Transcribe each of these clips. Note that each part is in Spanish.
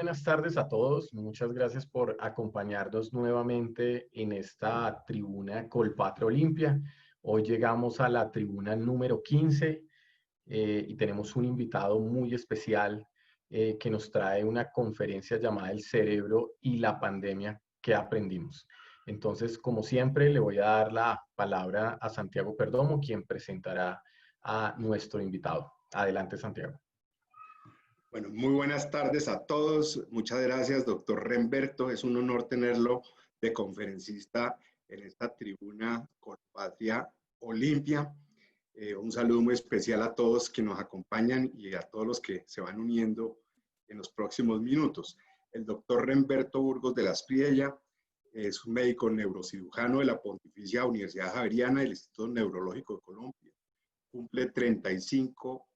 buenas tardes a todos. Muchas gracias por acompañarnos nuevamente en esta tribuna Colpatria Olimpia. Hoy llegamos a la tribuna número 15 y tenemos un invitado muy especial que nos trae una conferencia llamada El cerebro y la pandemia que aprendimos. Entonces, como siempre, le voy a dar la palabra a Santiago Perdomo, quien presentará a nuestro invitado. Adelante, Santiago. Bueno, muy buenas tardes a todos. Muchas gracias, doctor Remberto. Es un honor tenerlo de conferencista en esta tribuna Colpatria Olimpia. Un saludo muy especial a todos que nos acompañan y a todos los que se van uniendo en los próximos minutos. El doctor Remberto Burgos de la Espriella es un médico neurocirujano de la Pontificia Universidad Javeriana del Instituto Neurológico de Colombia. Cumple 35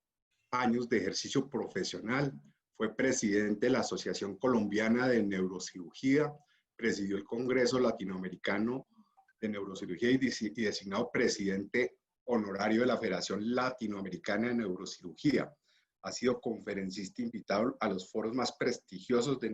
años de ejercicio profesional, fue presidente de la Asociación Colombiana de Neurocirugía, presidió el Congreso Latinoamericano de Neurocirugía y designado presidente honorario de la Federación Latinoamericana de Neurocirugía. Ha sido conferencista invitado a los foros más prestigiosos de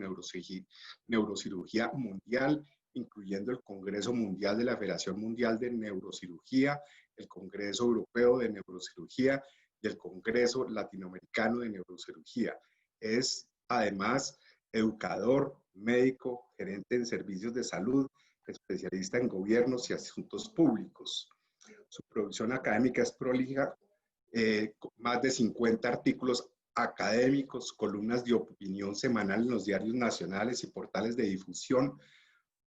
neurocirugía mundial, incluyendo el Congreso Mundial de la Federación Mundial de Neurocirugía, el Congreso Europeo de Neurocirugía y el Congreso Latinoamericano de Neurocirugía. Es además educador, médico, gerente en servicios de salud, especialista en gobiernos y asuntos públicos. Su producción académica es prolija, con más de 50 artículos académicos, columnas de opinión semanal en los diarios nacionales y portales de difusión,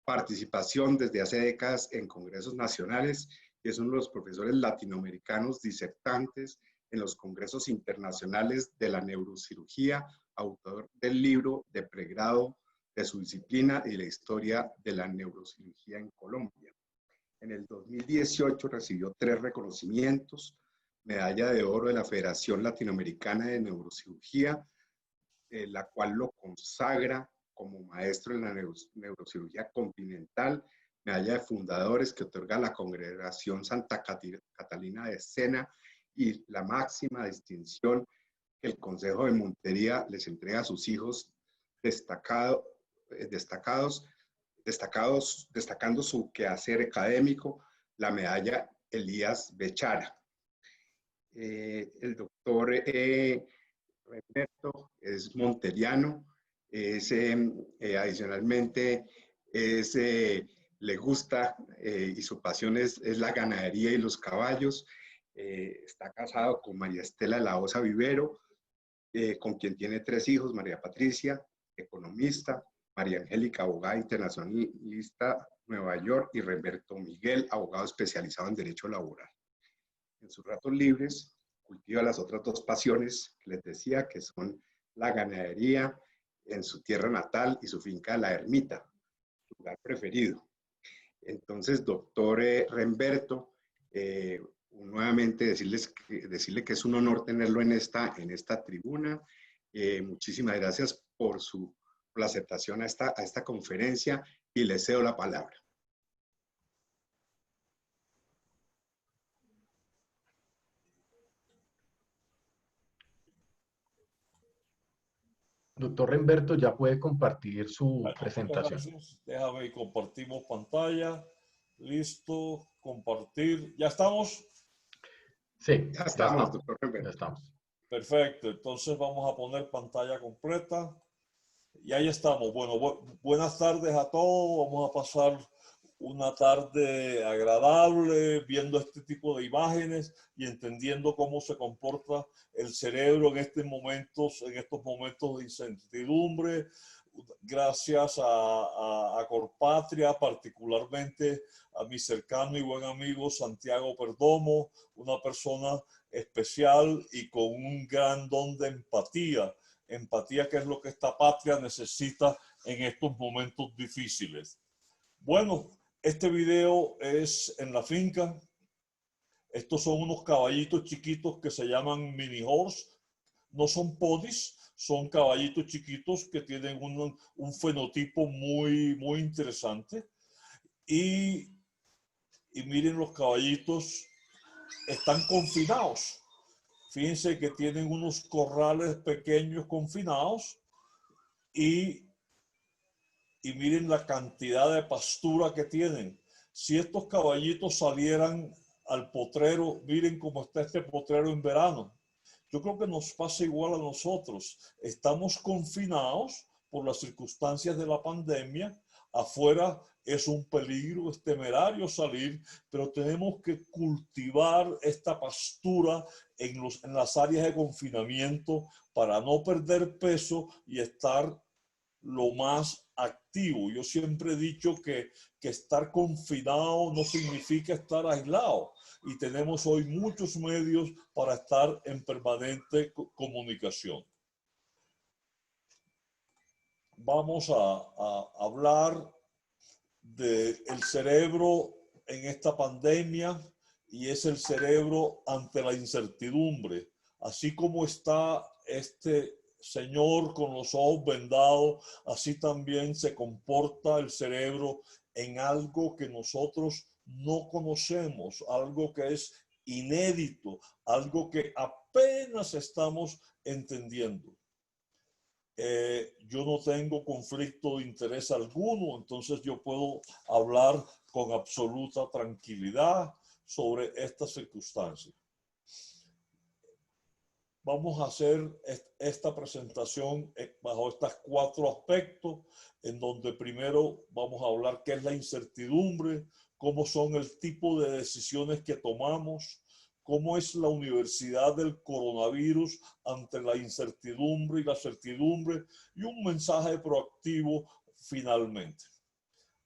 participación desde hace décadas en congresos nacionales y es uno de los profesores latinoamericanos disertantes en los congresos internacionales de la neurocirugía, autor del libro de pregrado de su disciplina y la historia de la neurocirugía en Colombia. En el 2018 recibió 3 reconocimientos, medalla de oro de la Federación Latinoamericana de Neurocirugía, la cual lo consagra como maestro en la neurocirugía continental, medalla de fundadores que otorga la Congregación Santa Catalina de Sena y la máxima distinción que el Consejo de Montería les entrega a sus hijos destacando su quehacer académico, la medalla Elías Bechara. El doctor Remberto es monteriano, adicionalmente le gusta y su pasión es la ganadería y los caballos. Está casado con María Estela de la Osa Vivero, con quien tiene 3 hijos, María Patricia, economista, María Angélica, abogada internacionalista, Nueva York, y Remberto Miguel, abogado especializado en Derecho Laboral. En sus ratos libres cultiva las otras 2 pasiones que les decía, que son la ganadería en su tierra natal y su finca La Ermita, su lugar preferido. Entonces, doctor Remberto, nuevamente decirle que es un honor tenerlo en esta tribuna. Muchísimas gracias por la aceptación a esta conferencia y le cedo la palabra. Doctor Remberto, ya puede compartir su presentación. Gracias. Déjame compartimos pantalla. Listo, compartir. ¿Ya estamos? Sí, ya estamos, doctor Remberto. Ya estamos. Perfecto, entonces vamos a poner pantalla completa. Y ahí estamos. Bueno, buenas tardes a todos. Vamos a pasar una tarde agradable viendo este tipo de imágenes y entendiendo cómo se comporta el cerebro en estos momentos de incertidumbre. Gracias a Colpatria, particularmente a mi cercano y buen amigo Santiago Perdomo, una persona especial y con un gran don de empatía. Empatía, que es lo que esta patria necesita en estos momentos difíciles. Bueno, este video es en la finca. Estos son unos caballitos chiquitos que se llaman mini horse. No son ponies, son caballitos chiquitos que tienen un fenotipo muy interesante. Y miren, los caballitos están confinados. Fíjense que tienen unos corrales pequeños confinados y miren la cantidad de pastura que tienen. Si estos caballitos salieran al potrero, miren cómo está este potrero en verano. Yo creo que nos pasa igual a nosotros. Estamos confinados por las circunstancias de la pandemia. Afuera es un peligro, es temerario salir, pero tenemos que cultivar esta pastura en las áreas de confinamiento para no perder peso y estar lo más activo. Yo siempre he dicho que estar confinado no significa estar aislado, y tenemos hoy muchos medios para estar en permanente comunicación. Vamos a hablar del cerebro en esta pandemia, y es el cerebro ante la incertidumbre. Así como está este señor con los ojos vendados, así también se comporta el cerebro en algo que nosotros no conocemos, algo que es inédito, algo que apenas estamos entendiendo. Yo no tengo conflicto de interés alguno, entonces yo puedo hablar con absoluta tranquilidad sobre estas circunstancias. Vamos a hacer esta presentación bajo estos 4 aspectos, en donde primero vamos a hablar qué es la incertidumbre, cómo son el tipo de decisiones que tomamos, cómo es la universidad del coronavirus ante la incertidumbre y la certidumbre, y un mensaje proactivo finalmente.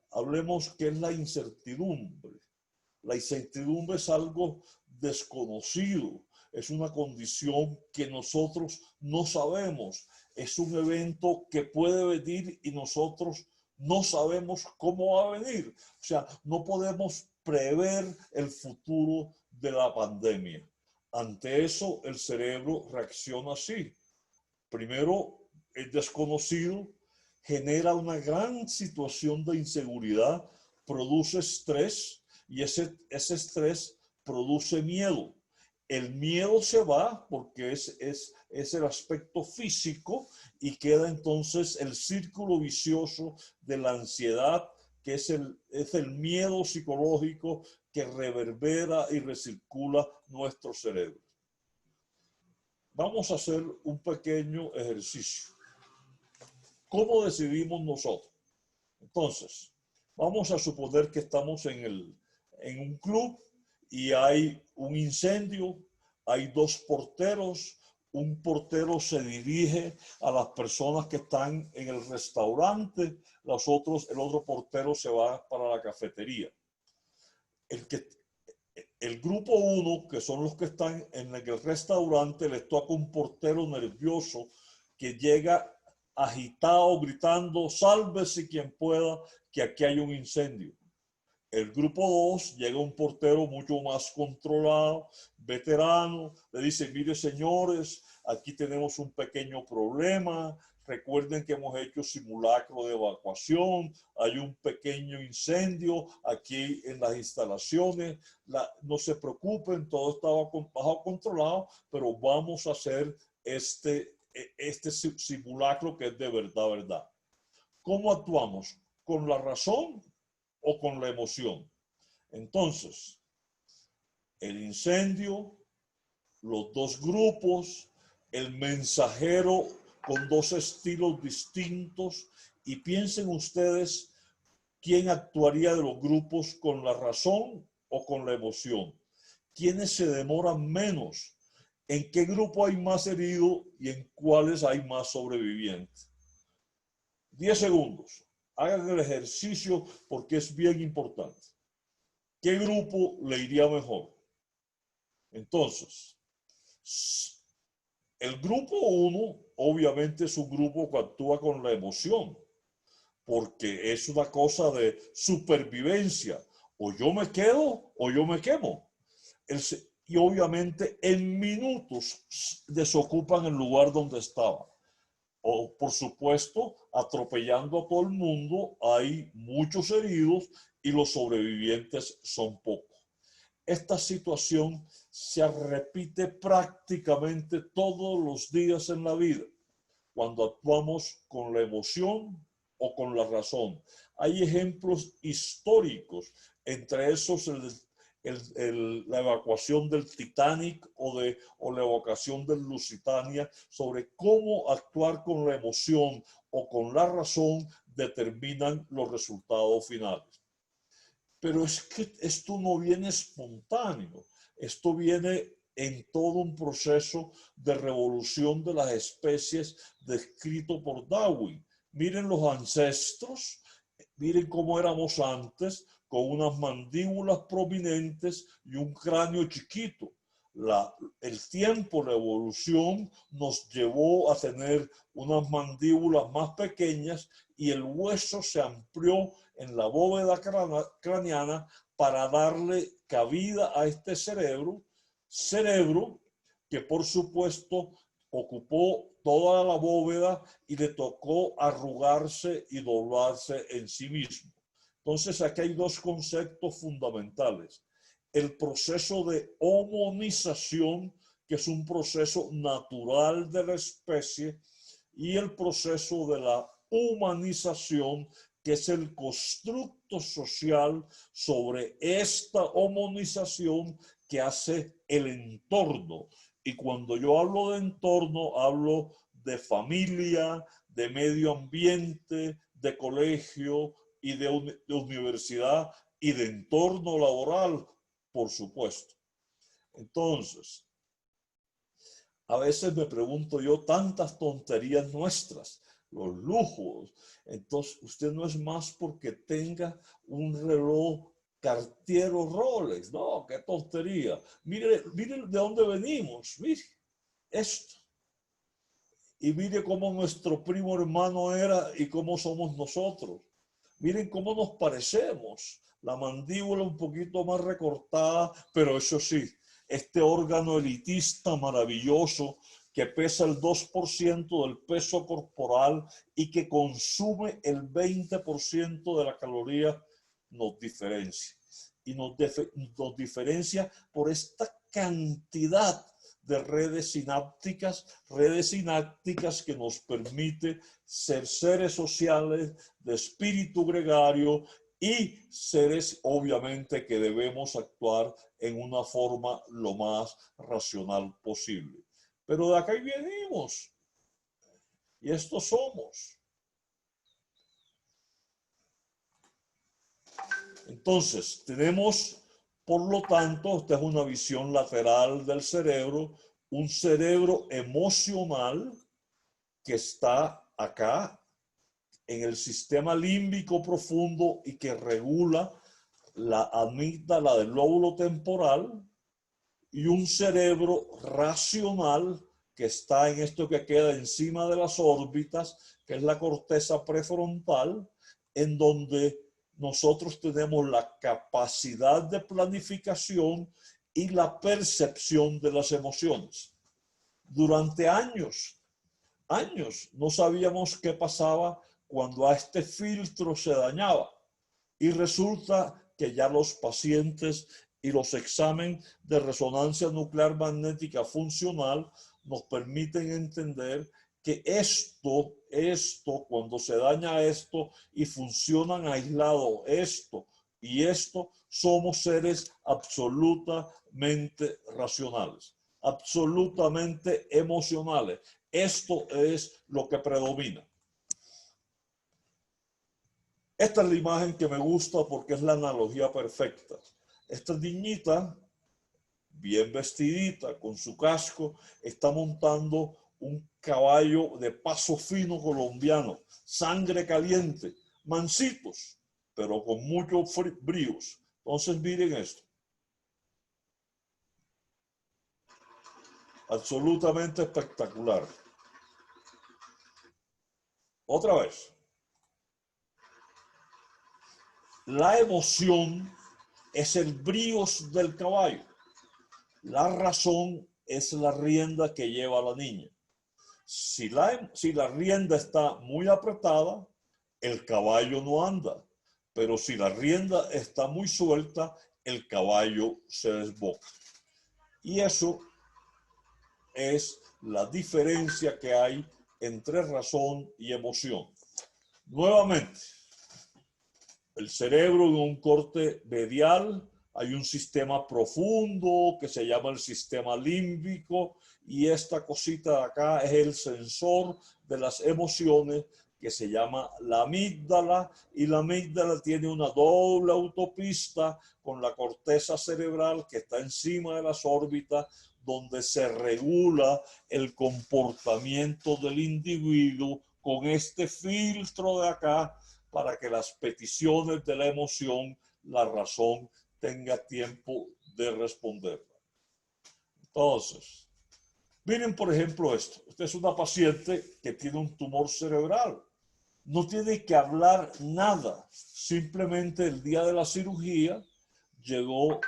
Hablemos qué es la incertidumbre. La incertidumbre es algo desconocido, es una condición que nosotros no sabemos, es un evento que puede venir y nosotros no sabemos cómo va a venir. O sea, no podemos prever el futuro de la pandemia. Ante eso, el cerebro reacciona así. Primero, el desconocido genera una gran situación de inseguridad, produce estrés, y ese estrés produce miedo. El miedo se va porque es el aspecto físico, y queda entonces el círculo vicioso de la ansiedad, que es el miedo psicológico que reverbera y recircula nuestro cerebro. Vamos a hacer un pequeño ejercicio. ¿Cómo decidimos nosotros? Entonces, vamos a suponer que estamos en un club y hay un incendio, hay 2 porteros, un portero se dirige a las personas que están en el restaurante, el otro portero se va para la cafetería. El grupo 1, que son los que están en el restaurante, les toca un portero nervioso que llega agitado, gritando: sálvese quien pueda, que aquí hay un incendio. El grupo 2 llega un portero mucho más controlado, veterano, le dice: mire señores, aquí tenemos un pequeño problema, recuerden que hemos hecho simulacro de evacuación, hay un pequeño incendio aquí en las instalaciones, no se preocupen, todo estaba bajo controlado, pero vamos a hacer este simulacro que es de verdad. ¿Cómo actuamos? ¿Con la razón o con la emoción? Entonces, el incendio, los 2 grupos, el mensajero con 2 estilos distintos, y piensen ustedes quién actuaría de los grupos con la razón o con la emoción. ¿Quiénes se demoran menos? ¿En qué grupo hay más heridos y en cuáles hay más sobrevivientes? 10 segundos. Hagan el ejercicio porque es bien importante. ¿Qué grupo le iría mejor? Entonces, el grupo 1 obviamente es un grupo que actúa con la emoción, porque es una cosa de supervivencia. O yo me quedo o yo me quemo. Y obviamente en minutos desocupan el lugar donde estaba. O, por supuesto, atropellando a todo el mundo, hay muchos heridos y los sobrevivientes son pocos. Esta situación se repite prácticamente todos los días en la vida. cuando actuamos con la emoción o con la razón. Hay ejemplos históricos, entre esos la evacuación del Titanic o la evacuación del Lusitania, sobre cómo actuar con la emoción o con la razón determinan los resultados finales. Pero es que esto no viene espontáneo, esto viene en todo un proceso de revolución de las especies descrito por Darwin. Miren los ancestros, miren cómo éramos antes, con unas mandíbulas prominentes y un cráneo chiquito. El tiempo, la evolución nos llevó a tener unas mandíbulas más pequeñas y el hueso se amplió en la bóveda craneana para darle cabida a este cerebro que por supuesto ocupó toda la bóveda y le tocó arrugarse y doblarse en sí mismo. Entonces aquí hay dos conceptos fundamentales. El proceso de homonización, que es un proceso natural de la especie, y el proceso de la humanización, que es el constructo social sobre esta homonización que hace el entorno. Y cuando yo hablo de entorno, hablo de familia, de medio ambiente, de colegio y de universidad y de entorno laboral, por supuesto. Entonces, a veces me pregunto yo, tantas tonterías nuestras, los lujos. Entonces, usted no es más porque tenga un reloj Cartier o Rolex. No, qué tontería. Mire, mire de dónde venimos. Mire esto. Y mire cómo nuestro primo hermano era y cómo somos nosotros. Miren cómo nos parecemos. La mandíbula un poquito más recortada, pero eso sí, este órgano elitista maravilloso que pesa el 2% del peso corporal y que consume el 20% de la caloría, nos diferencia. Y nos diferencia por esta cantidad de redes sinápticas que nos permite ser seres sociales de espíritu gregario y seres obviamente que debemos actuar en una forma lo más racional posible. Pero de acá venimos y estos somos. Entonces, tenemos, por lo tanto, esta es una visión lateral del cerebro, un cerebro emocional que está acá en el sistema límbico profundo y que regula la amígdala del lóbulo temporal, y un cerebro racional que está en esto que queda encima de las órbitas, que es la corteza prefrontal, en donde nosotros tenemos la capacidad de planificación y la percepción de las emociones. Durante años no sabíamos qué pasaba cuando a este filtro se dañaba. Y resulta que ya los pacientes y los exámenes de resonancia nuclear magnética funcional nos permiten entender que esto, cuando se daña esto y funcionan aislados esto y esto, somos seres absolutamente racionales, absolutamente emocionales. Esto es lo que predomina. Esta es la imagen que me gusta porque es la analogía perfecta. Esta niñita, bien vestidita, con su casco, está montando un caballo de paso fino colombiano, sangre caliente, mansitos, pero con muchos bríos. Entonces miren esto. Absolutamente espectacular. Otra vez. La emoción es el brío del caballo. La razón es la rienda que lleva la niña. Si la rienda está muy apretada, el caballo no anda. Pero si la rienda está muy suelta, el caballo se desboca. Y eso es la diferencia que hay entre razón y emoción. Nuevamente, el cerebro en un corte medial, hay un sistema profundo que se llama el sistema límbico y esta cosita de acá es el sensor de las emociones que se llama la amígdala, y la amígdala tiene una doble autopista con la corteza cerebral que está encima de las órbitas, donde se regula el comportamiento del individuo con este filtro de acá para que las peticiones de la emoción, la razón, tenga tiempo de responder. Entonces, miren por ejemplo esto. Esta es una paciente que tiene un tumor cerebral. No tiene que hablar nada. Simplemente el día de la cirugía llegó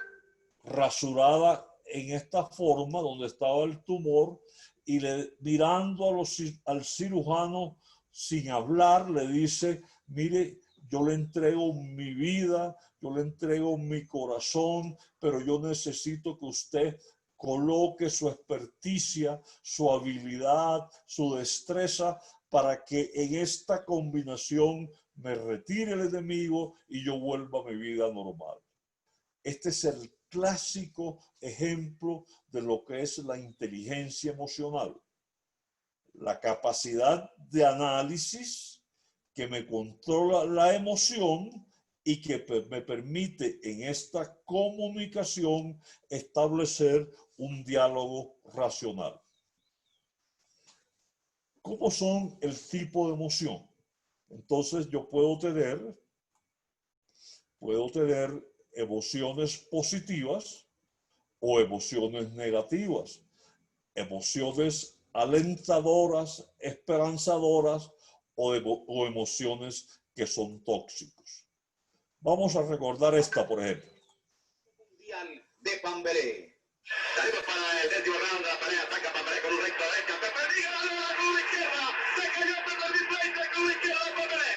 rasurada en esta forma donde estaba el tumor y mirando al cirujano sin hablar le dice, mire, yo le entrego mi vida, yo le entrego mi corazón, pero yo necesito que usted coloque su experticia, su habilidad, su destreza para que en esta combinación me retire el enemigo y yo vuelva a mi vida normal. Este es el clásico ejemplo de lo que es la inteligencia emocional. La capacidad de análisis que me controla la emoción y que me permite en esta comunicación establecer un diálogo racional. ¿Cómo son el tipo de emoción? Entonces yo puedo tener emociones positivas o emociones negativas, emociones alentadoras, esperanzadoras o emociones que son tóxicos. Vamos a recordar esta, por ejemplo. Mundial de Pambelé. Salimos para el décimo round de la pelea. Ataca Pambelé con un recto derecha. Pepe Díaz, la con la izquierda. Se cayó Pepe Díaz con la izquierda de Pambelé.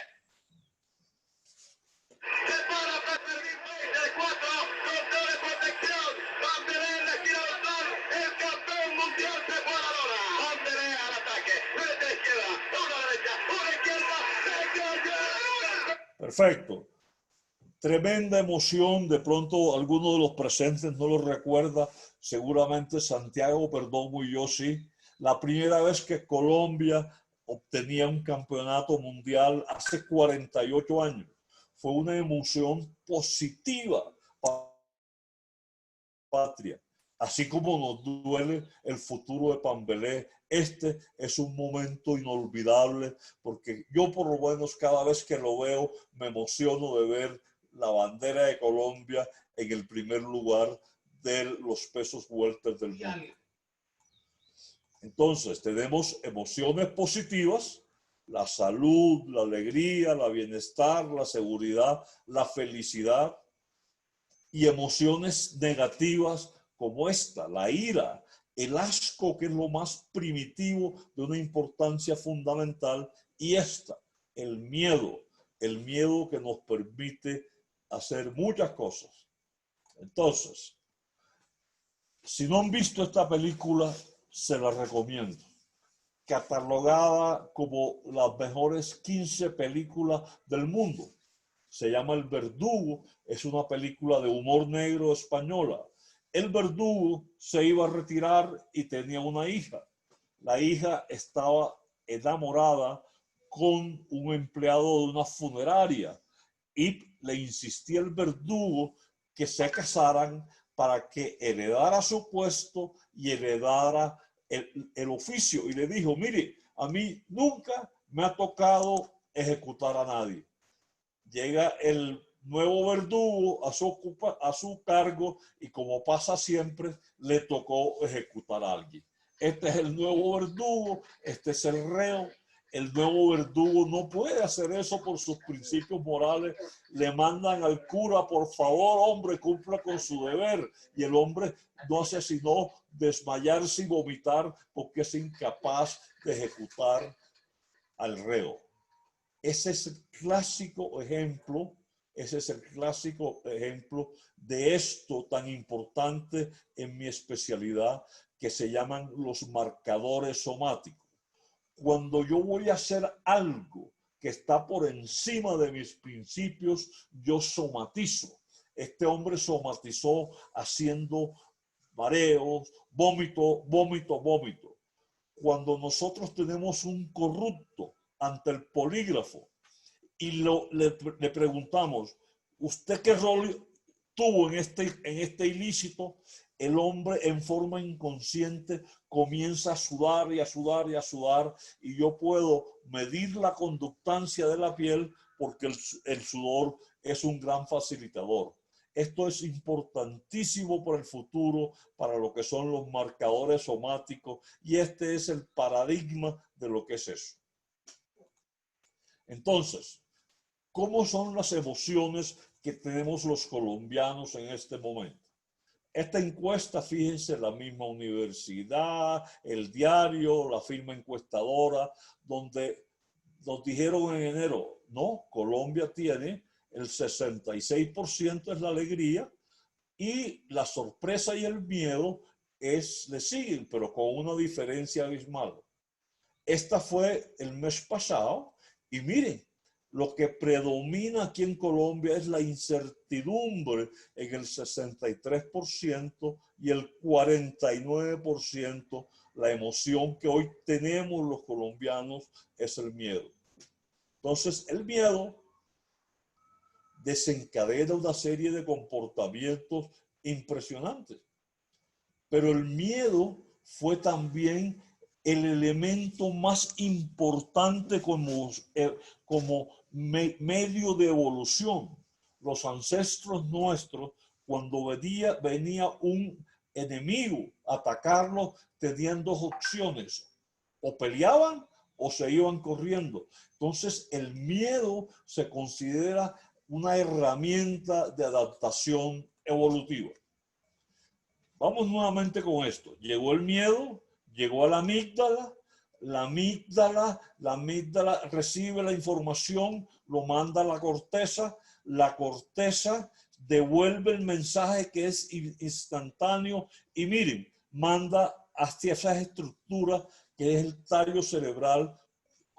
Se para Pepe Díaz de 4 con doble protección. Pambelé en la esquina dorsal. El campeón mundial se fue a la lona. Pambelé al ataque. Una izquierda, una derecha, una izquierda. Se cayó. Perfecto. Tremenda emoción, de pronto alguno de los presentes no lo recuerda, seguramente Santiago Perdomo y yo sí. La primera vez que Colombia obtenía un campeonato mundial hace 48 años. Fue una emoción positiva para la patria. Así como nos duele el futuro de Pambelé, este es un momento inolvidable porque yo por lo menos cada vez que lo veo me emociono de ver la bandera de Colombia en el primer lugar de los pesos welter del mundo. Entonces tenemos emociones positivas, la salud, la alegría, la bienestar, la seguridad, la felicidad, y emociones negativas como esta, la ira, el asco, que es lo más primitivo de una importancia fundamental, y esta, el miedo que nos permite hacer muchas cosas. Entonces, si no han visto esta película, se la recomiendo. Catalogada como las mejores 15 películas del mundo. Se llama El Verdugo, es una película de humor negro española. El verdugo se iba a retirar y tenía una hija. La hija estaba enamorada con un empleado de una funeraria y le insistía el verdugo que se casaran para que heredara su puesto y heredara el oficio. Y le dijo, mire, a mí nunca me ha tocado ejecutar a nadie. Llega el nuevo verdugo a su cargo y, como pasa siempre, le tocó ejecutar a alguien. Este es el nuevo verdugo, este es el reo. El nuevo verdugo no puede hacer eso por sus principios morales. Le mandan al cura, por favor, hombre, cumpla con su deber. Y el hombre no hace sino desmayarse y vomitar porque es incapaz de ejecutar al reo. Ese es el clásico ejemplo de esto tan importante en mi especialidad, que se llaman los marcadores somáticos. Cuando yo voy a hacer algo que está por encima de mis principios, yo somatizo. Este hombre somatizó haciendo mareos, vómito, vómito, vómito. Cuando nosotros tenemos un corrupto ante el polígrafo y le preguntamos, ¿usted qué rol tuvo en este ilícito? El hombre en forma inconsciente comienza a sudar y a sudar y a sudar, y yo puedo medir la conductancia de la piel porque el sudor es un gran facilitador. Esto es importantísimo para el futuro, para lo que son los marcadores somáticos, y este es el paradigma de lo que es eso. Entonces, ¿cómo son las emociones que tenemos los colombianos en este momento? Esta encuesta, fíjense, la misma universidad, el diario, la firma encuestadora, donde nos dijeron en enero, no, Colombia tiene el 66% es la alegría y la sorpresa y el miedo le siguen, pero con una diferencia abismal. Esta fue el mes pasado y miren, lo que predomina aquí en Colombia es la incertidumbre en el 63% y el 49%. La emoción que hoy tenemos los colombianos es el miedo. Entonces, el miedo desencadena una serie de comportamientos impresionantes. Pero el miedo fue también el elemento más importante como medio de evolución. Los ancestros nuestros, cuando venía un enemigo a atacarlo, tenían dos opciones: o peleaban o se iban corriendo. Entonces el miedo se considera una herramienta de adaptación evolutiva. Vamos nuevamente con esto. Llegó el miedo, llegó a la amígdala. La amígdala recibe la información, lo manda a la corteza devuelve el mensaje que es instantáneo y miren, manda hacia esas estructuras que es el tallo cerebral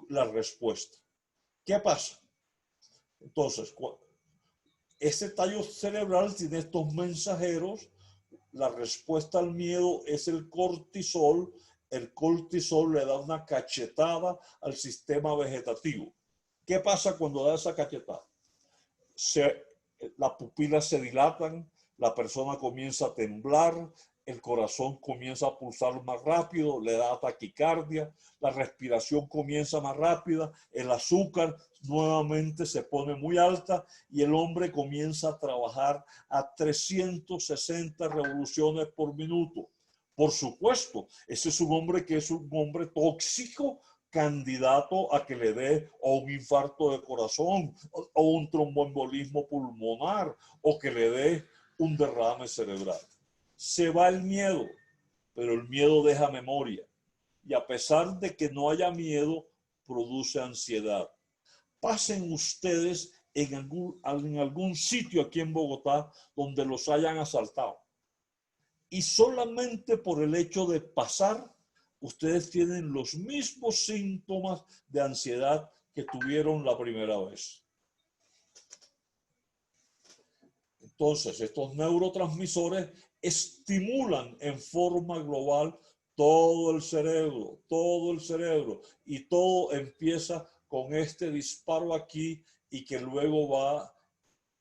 la respuesta. ¿Qué pasa? Entonces, ese tallo cerebral tiene estos mensajeros. La respuesta al miedo es el cortisol. El cortisol le da una cachetada al sistema vegetativo. ¿Qué pasa cuando da esa cachetada? Las pupilas se dilatan, la persona comienza a temblar, el corazón comienza a pulsar más rápido, le da taquicardia, la respiración comienza más rápida, el azúcar nuevamente se pone muy alta y el hombre comienza a trabajar a 360 revoluciones por minuto. Por supuesto, ese es un hombre que es un hombre tóxico, candidato a que le dé o un infarto de corazón o un tromboembolismo pulmonar o que le dé un derrame cerebral. Se va el miedo, pero el miedo deja memoria. Y a pesar de que no haya miedo, produce ansiedad. Pasen ustedes en algún sitio aquí en Bogotá donde los hayan asaltado. Y solamente por el hecho de pasar, ustedes tienen los mismos síntomas de ansiedad que tuvieron la primera vez. Entonces, estos neurotransmisores estimulan en forma global todo el cerebro, y todo empieza con este disparo aquí y que luego va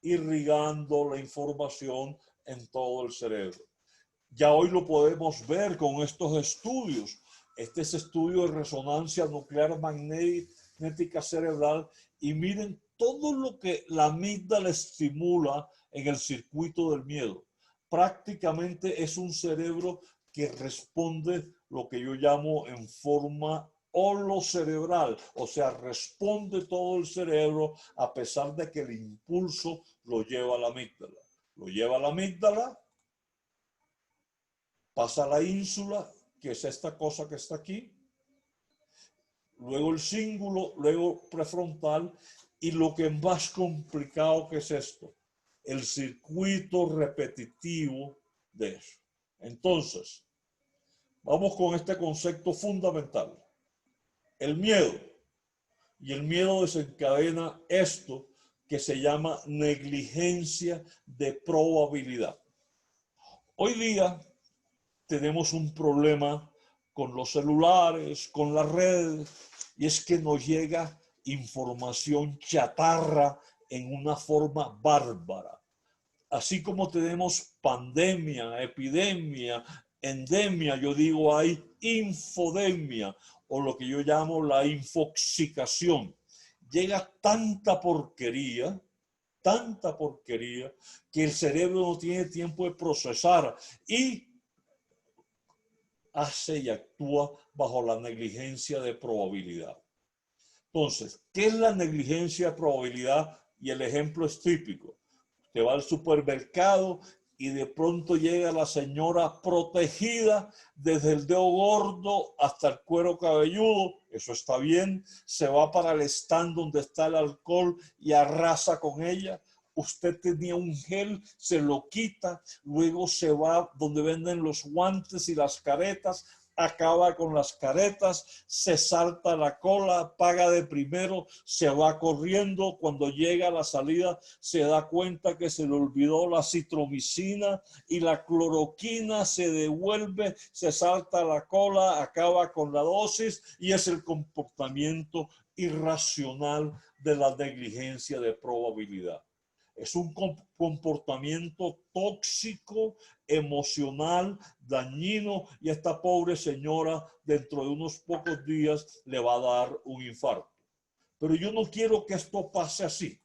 irrigando la información en todo el cerebro. Ya hoy lo podemos ver con estos estudios. Este es estudio de resonancia nuclear magnética cerebral y miren todo lo que la amígdala estimula en el circuito del miedo. Prácticamente es un cerebro que responde lo que yo llamo en forma holocerebral, o sea, responde todo el cerebro a pesar de que el impulso lo lleva a la amígdala. Lo lleva a la amígdala, pasa a la ínsula, que es esta cosa que está aquí, luego el cíngulo, luego prefrontal, y lo que es más complicado que es esto, el circuito repetitivo de eso. Entonces, vamos con este concepto fundamental. El miedo. Y el miedo desencadena esto que se llama negligencia de probabilidad. Hoy día tenemos un problema con los celulares, con las redes, y es que nos llega información chatarra en una forma bárbara. Así como tenemos pandemia, epidemia, endemia, yo digo hay infodemia o lo que yo llamo la infoxicación. Llega tanta porquería que el cerebro no tiene tiempo de procesar y hace y actúa bajo la negligencia de probabilidad. Entonces, ¿qué es la negligencia de probabilidad? Y el ejemplo es típico. Usted va al supermercado y de pronto llega la señora protegida desde el dedo gordo hasta el cuero cabelludo. Eso está bien. Se va para el stand donde está el alcohol y arrasa con ella. Usted tenía un gel, se lo quita, luego se va donde venden los guantes y las caretas, acaba con las caretas, se salta la cola, paga de primero, se va corriendo. Cuando llega a la salida se da cuenta que se le olvidó la citromicina y la cloroquina, se devuelve, se salta la cola, acaba con la dosis y es el comportamiento irracional de la negligencia de probabilidad. Es un comportamiento tóxico, emocional, dañino, y a esta pobre señora dentro de unos pocos días le va a dar un infarto. Pero yo no quiero que esto pase así,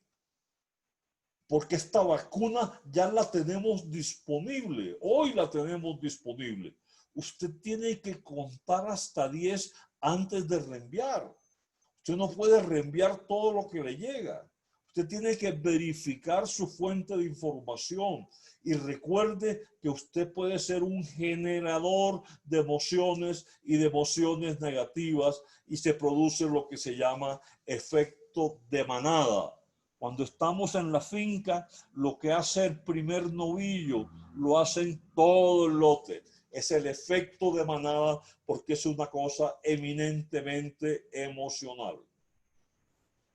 porque esta vacuna ya la tenemos disponible, hoy la tenemos disponible. Usted tiene que contar hasta 10 antes de reenviar. Usted no puede reenviar todo lo que le llega. Usted tiene que verificar su fuente de información y recuerde que usted puede ser un generador de emociones y de emociones negativas y se produce lo que se llama efecto de manada. Cuando estamos en la finca, lo que hace el primer novillo lo hacen todo el lote. Es el efecto de manada porque es una cosa eminentemente emocional.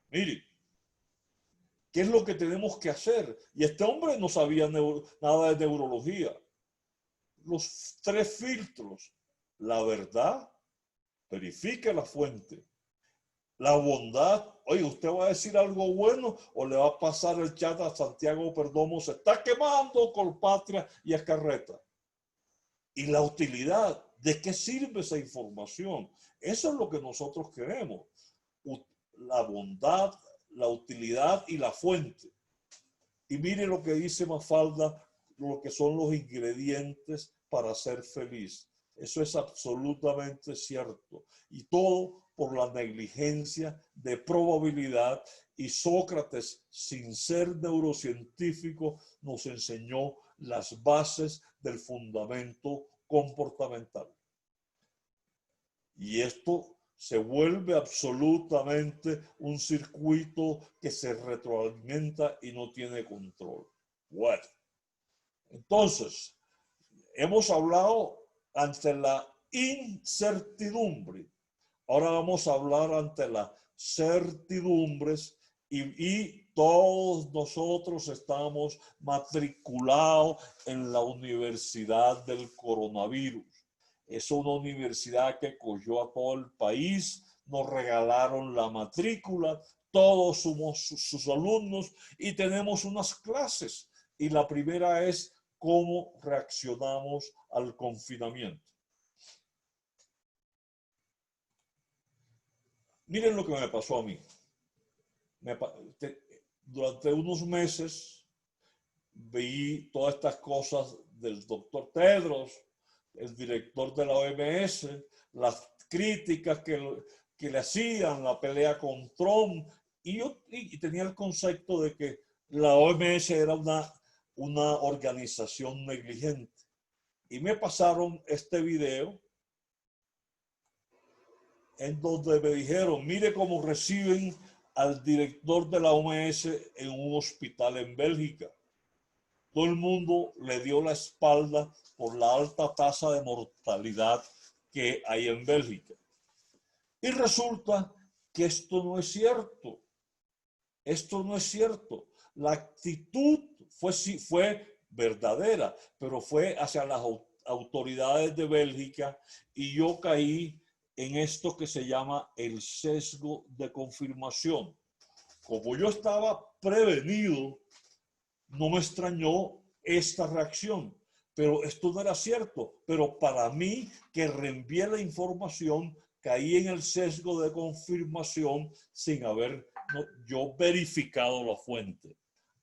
Mire, ¿qué es lo que tenemos que hacer? Y este hombre no sabía nada de neurología. Los 3 filtros: la verdad, verifique la fuente. La bondad, oye, usted va a decir algo bueno o le va a pasar el chat a Santiago Perdomo, se está quemando Colpatria y Escarreta. Y la utilidad, ¿de qué sirve esa información? Eso es lo que nosotros queremos. La bondad, la utilidad y la fuente. Y mire lo que dice Mafalda, lo que son los ingredientes para ser feliz. Eso es absolutamente cierto. Y todo por la negligencia de probabilidad. Y Sócrates, sin ser neurocientífico, nos enseñó las bases del fundamento comportamental. Y esto se vuelve absolutamente un circuito que se retroalimenta y no tiene control. Bueno, entonces, hemos hablado ante la incertidumbre. Ahora vamos a hablar ante las certidumbres y todos nosotros estamos matriculados en la Universidad del Coronavirus. Es una universidad que cogió a todo el país, nos regalaron la matrícula, todos somos sus alumnos y tenemos unas clases. Y la primera es cómo reaccionamos al confinamiento. Miren lo que me pasó a mí. Durante unos meses vi todas estas cosas del doctor Tedros, el director de la OMS, las críticas que le hacían, la pelea con Trump, y tenía el concepto de que la OMS era una organización negligente. Y me pasaron este video en donde me dijeron, mire cómo reciben al director de la OMS en un hospital en Bélgica. Todo el mundo le dio la espalda por la alta tasa de mortalidad que hay en Bélgica. Y resulta que esto no es cierto. Esto no es cierto. La actitud fue verdadera, pero fue hacia las autoridades de Bélgica y yo caí en esto que se llama el sesgo de confirmación. Como yo estaba prevenido, no me extrañó esta reacción, pero esto no era cierto. Pero para mí, que reenvié la información, caí en el sesgo de confirmación sin haber yo verificado la fuente.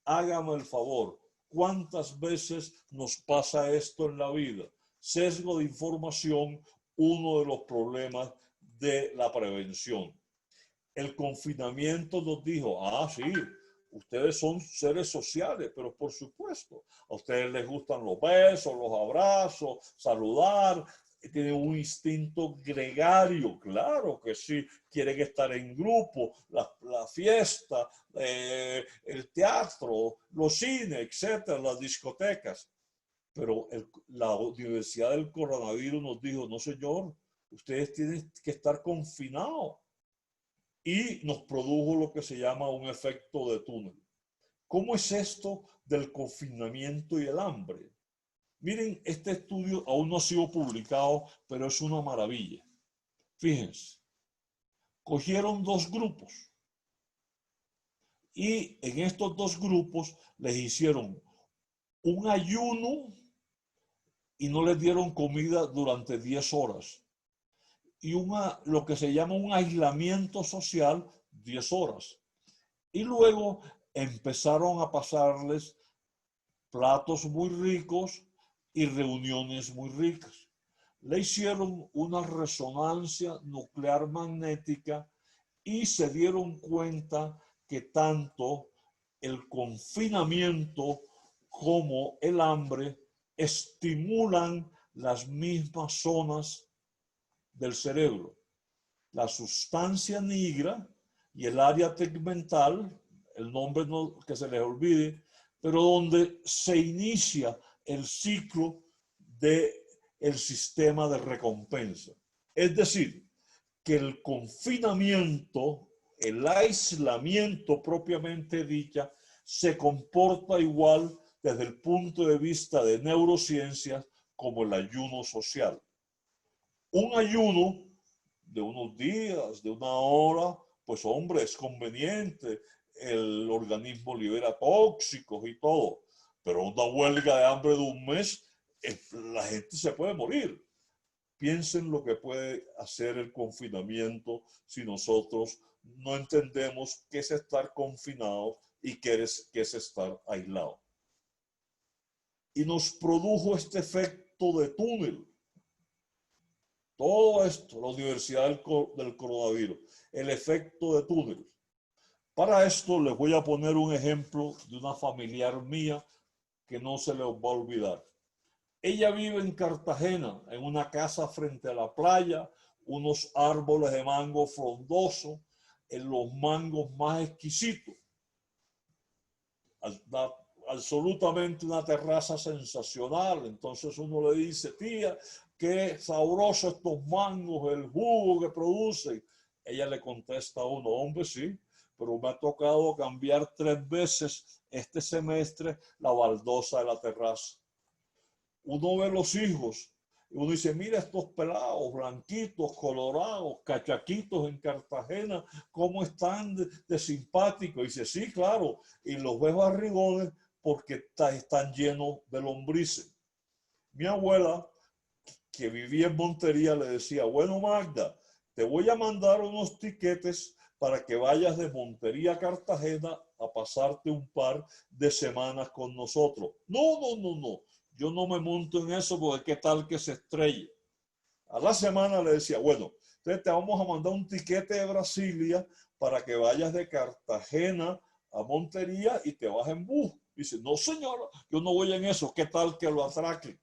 Hágame el favor, ¿cuántas veces nos pasa esto en la vida? Sesgo de información, uno de los problemas de la prevención. El confinamiento nos dijo, sí, ustedes son seres sociales, pero por supuesto, a ustedes les gustan los besos, los abrazos, saludar, tienen un instinto gregario, claro que sí, quieren estar en grupo, la fiesta, el teatro, los cines, etcétera, las discotecas. Pero la Universidad del Coronavirus nos dijo, no señor, ustedes tienen que estar confinados. Y nos produjo lo que se llama un efecto de túnel. ¿Cómo es esto del confinamiento y el hambre? Miren, este estudio aún no ha sido publicado, pero es una maravilla. Fíjense, cogieron dos grupos y en estos dos grupos les hicieron un ayuno y no les dieron comida durante 10 horas. Y lo que se llama un aislamiento social, 10 horas. Y luego empezaron a pasarles platos muy ricos y reuniones muy ricas. Le hicieron una resonancia nuclear magnética y se dieron cuenta que tanto el confinamiento como el hambre estimulan las mismas zonas del cerebro. La sustancia negra y el área tegmental, el nombre no, que se les olvide, pero donde se inicia el ciclo del sistema de recompensa. Es decir, que el confinamiento, el aislamiento propiamente dicha, se comporta igual desde el punto de vista de neurociencias como el ayuno social. Un ayuno de unos días, de una hora, pues hombre, es conveniente, el organismo libera tóxicos y todo, pero una huelga de hambre de un mes, la gente se puede morir. Piensen lo que puede hacer el confinamiento si nosotros no entendemos qué es estar confinado y qué es estar aislado. Y nos produjo este efecto de túnel. Todo esto, la Universidad del Coronavirus, el efecto de túnel. Para esto les voy a poner un ejemplo de una familiar mía que no se les va a olvidar. Ella vive en Cartagena, en una casa frente a la playa, unos árboles de mango frondosos, en los mangos más exquisitos. Absolutamente una terraza sensacional. Entonces uno le dice, tía, qué sabroso estos mangos, el jugo que producen. Ella le contesta a uno, hombre, sí, pero me ha tocado cambiar 3 veces este semestre la baldosa de la terraza. Uno ve los hijos y uno dice, mira estos pelados, blanquitos, colorados, cachaquitos en Cartagena, cómo están de simpáticos. Y dice, sí, claro, y los ves barrigones porque están llenos de lombrices. Mi abuela, que vivía en Montería, le decía, bueno, Magda, te voy a mandar unos tiquetes para que vayas de Montería a Cartagena a pasarte un par de semanas con nosotros. No, no, no, no. Yo no me monto en eso porque qué tal que se estrelle. A la semana le decía, bueno, entonces te vamos a mandar un tiquete de Brasilia para que vayas de Cartagena a Montería y te vas en bus. Dice, no señora, yo no voy en eso, qué tal que lo atraquen.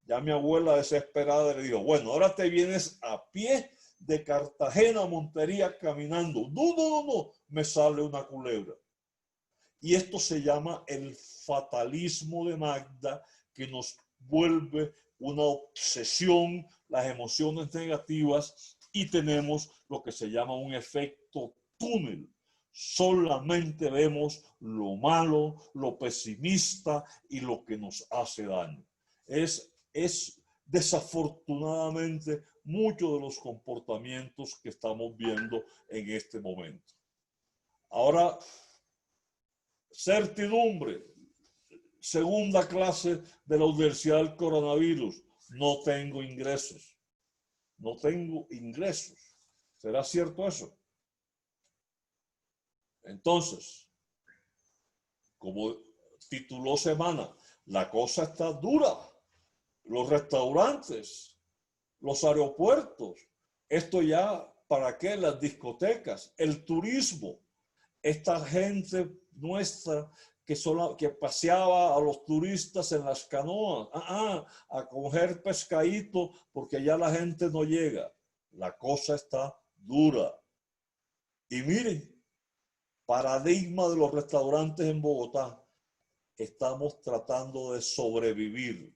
Ya mi abuela desesperada le dijo, bueno, ahora te vienes a pie de Cartagena a Montería caminando. No, no, no, no, me sale una culebra. Y esto se llama el fatalismo de Magda, que nos vuelve una obsesión, las emociones negativas y tenemos lo que se llama un efecto túnel. Solamente vemos lo malo, lo pesimista y lo que nos hace daño. Es desafortunadamente muchos de los comportamientos que estamos viendo en este momento. Ahora, certidumbre. Segunda clase de la Universidad del Coronavirus. No tengo ingresos. No tengo ingresos. ¿Será cierto eso? Entonces, como tituló Semana, la cosa está dura. Los restaurantes, los aeropuertos, esto ya, ¿para qué? Las discotecas, el turismo, esta gente nuestra que paseaba a los turistas en las canoas, a coger pescadito porque ya la gente no llega. La cosa está dura. Y miren, paradigma de los restaurantes en Bogotá, estamos tratando de sobrevivir.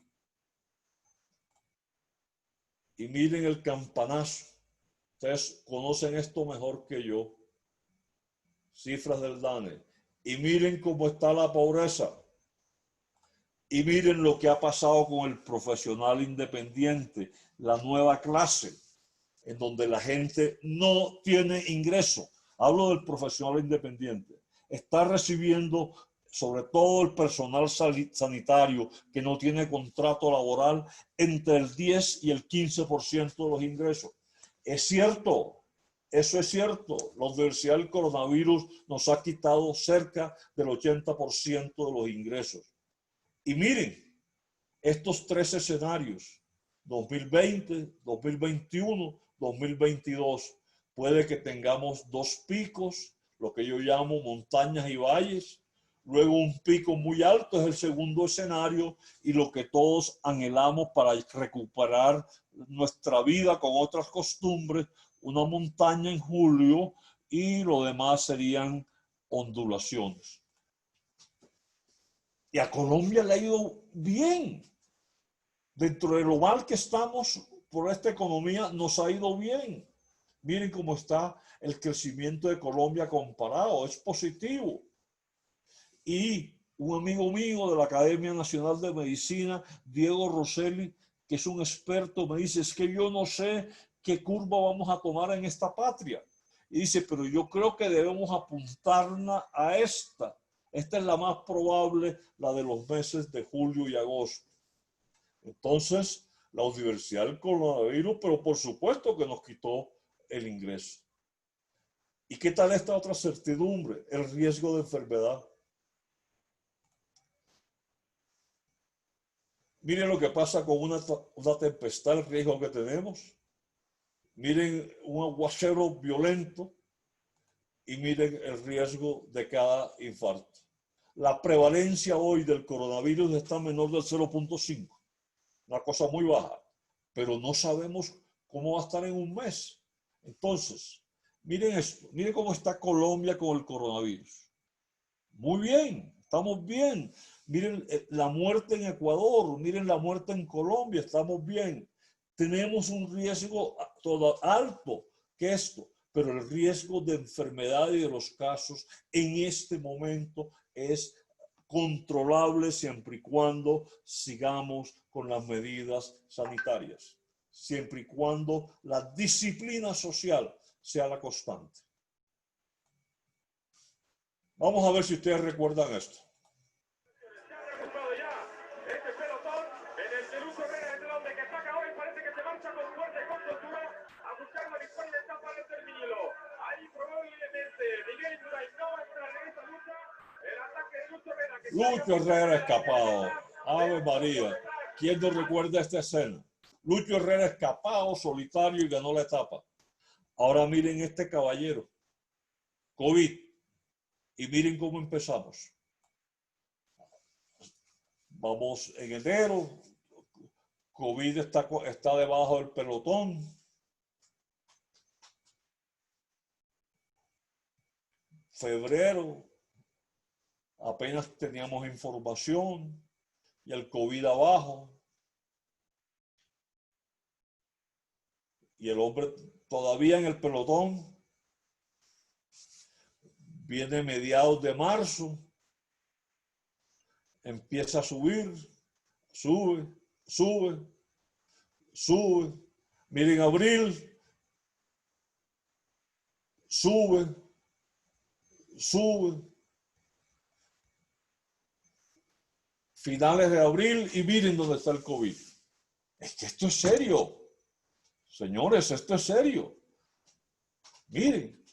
Y miren el campanazo. Ustedes conocen esto mejor que yo. Cifras del DANE. Y miren cómo está la pobreza. Y miren lo que ha pasado con el profesional independiente, la nueva clase, en donde la gente no tiene ingreso. Hablo del profesional independiente. Está recibiendo, sobre todo el personal sanitario que no tiene contrato laboral, entre el 10 y el 15% de los ingresos. Es cierto, eso es cierto. La Universidad del Coronavirus nos ha quitado cerca del 80% de los ingresos. Y miren, estos tres escenarios, 2020, 2021, 2022, puede que tengamos dos picos, lo que yo llamo montañas y valles. Luego un pico muy alto es el segundo escenario y lo que todos anhelamos para recuperar nuestra vida con otras costumbres, una montaña en julio y lo demás serían ondulaciones. Y a Colombia le ha ido bien. Dentro de lo mal que estamos por esta economía, nos ha ido bien. Miren cómo está el crecimiento de Colombia comparado, es positivo. Y un amigo mío de la Academia Nacional de Medicina, Diego Rosselli, que es un experto, me dice, es que yo no sé qué curva vamos a tomar en esta patria. Y dice, pero yo creo que debemos apuntarla a esta. Esta es la más probable, la de los meses de julio y agosto. Entonces, la Universidad del Coronavirus, pero por supuesto que nos quitó el ingreso. ¿Y qué tal esta otra certidumbre? El riesgo de enfermedad. Miren lo que pasa con una tempestad, el riesgo que tenemos. Miren un aguacero violento y miren el riesgo de cada infarto. La prevalencia hoy del coronavirus está menor del 0.5. Una cosa muy baja, pero no sabemos cómo va a estar en un mes. Entonces, miren esto, miren cómo está Colombia con el coronavirus. Muy bien, estamos bien. Miren la muerte en Ecuador, miren la muerte en Colombia, estamos bien. Tenemos un riesgo todo alto que esto, pero el riesgo de enfermedad y de los casos en este momento es controlable siempre y cuando sigamos con las medidas sanitarias, siempre y cuando la disciplina social sea la constante. Vamos a ver si ustedes recuerdan esto. Se ha recuperado ya este pelotón en el que Lucho Herrera es el hombre que ataca hoy. Parece que se marcha con fuerza y con soltura a buscar la victoria en etapa de Terminilo. Ahí probablemente Miguel Indurain no va a entrar en esta lucha. El ataque de Lucho Herrera. Lucho Herrera escapado. Ave María. ¿Quién no recuerda esta escena? Lucho Herrera escapado, solitario y ganó la etapa. Ahora miren este caballero. COVID. Y miren cómo empezamos. Vamos en enero. COVID está debajo del pelotón. Febrero. Apenas teníamos información. Y el COVID abajo. y el hombre todavía en el pelotón. Viene mediados de marzo, empieza a subir, sube, sube, sube. Miren, abril, sube, sube. Finales de abril y miren dónde está el COVID. Es que esto es serio. Señores, esto es serio. Miren,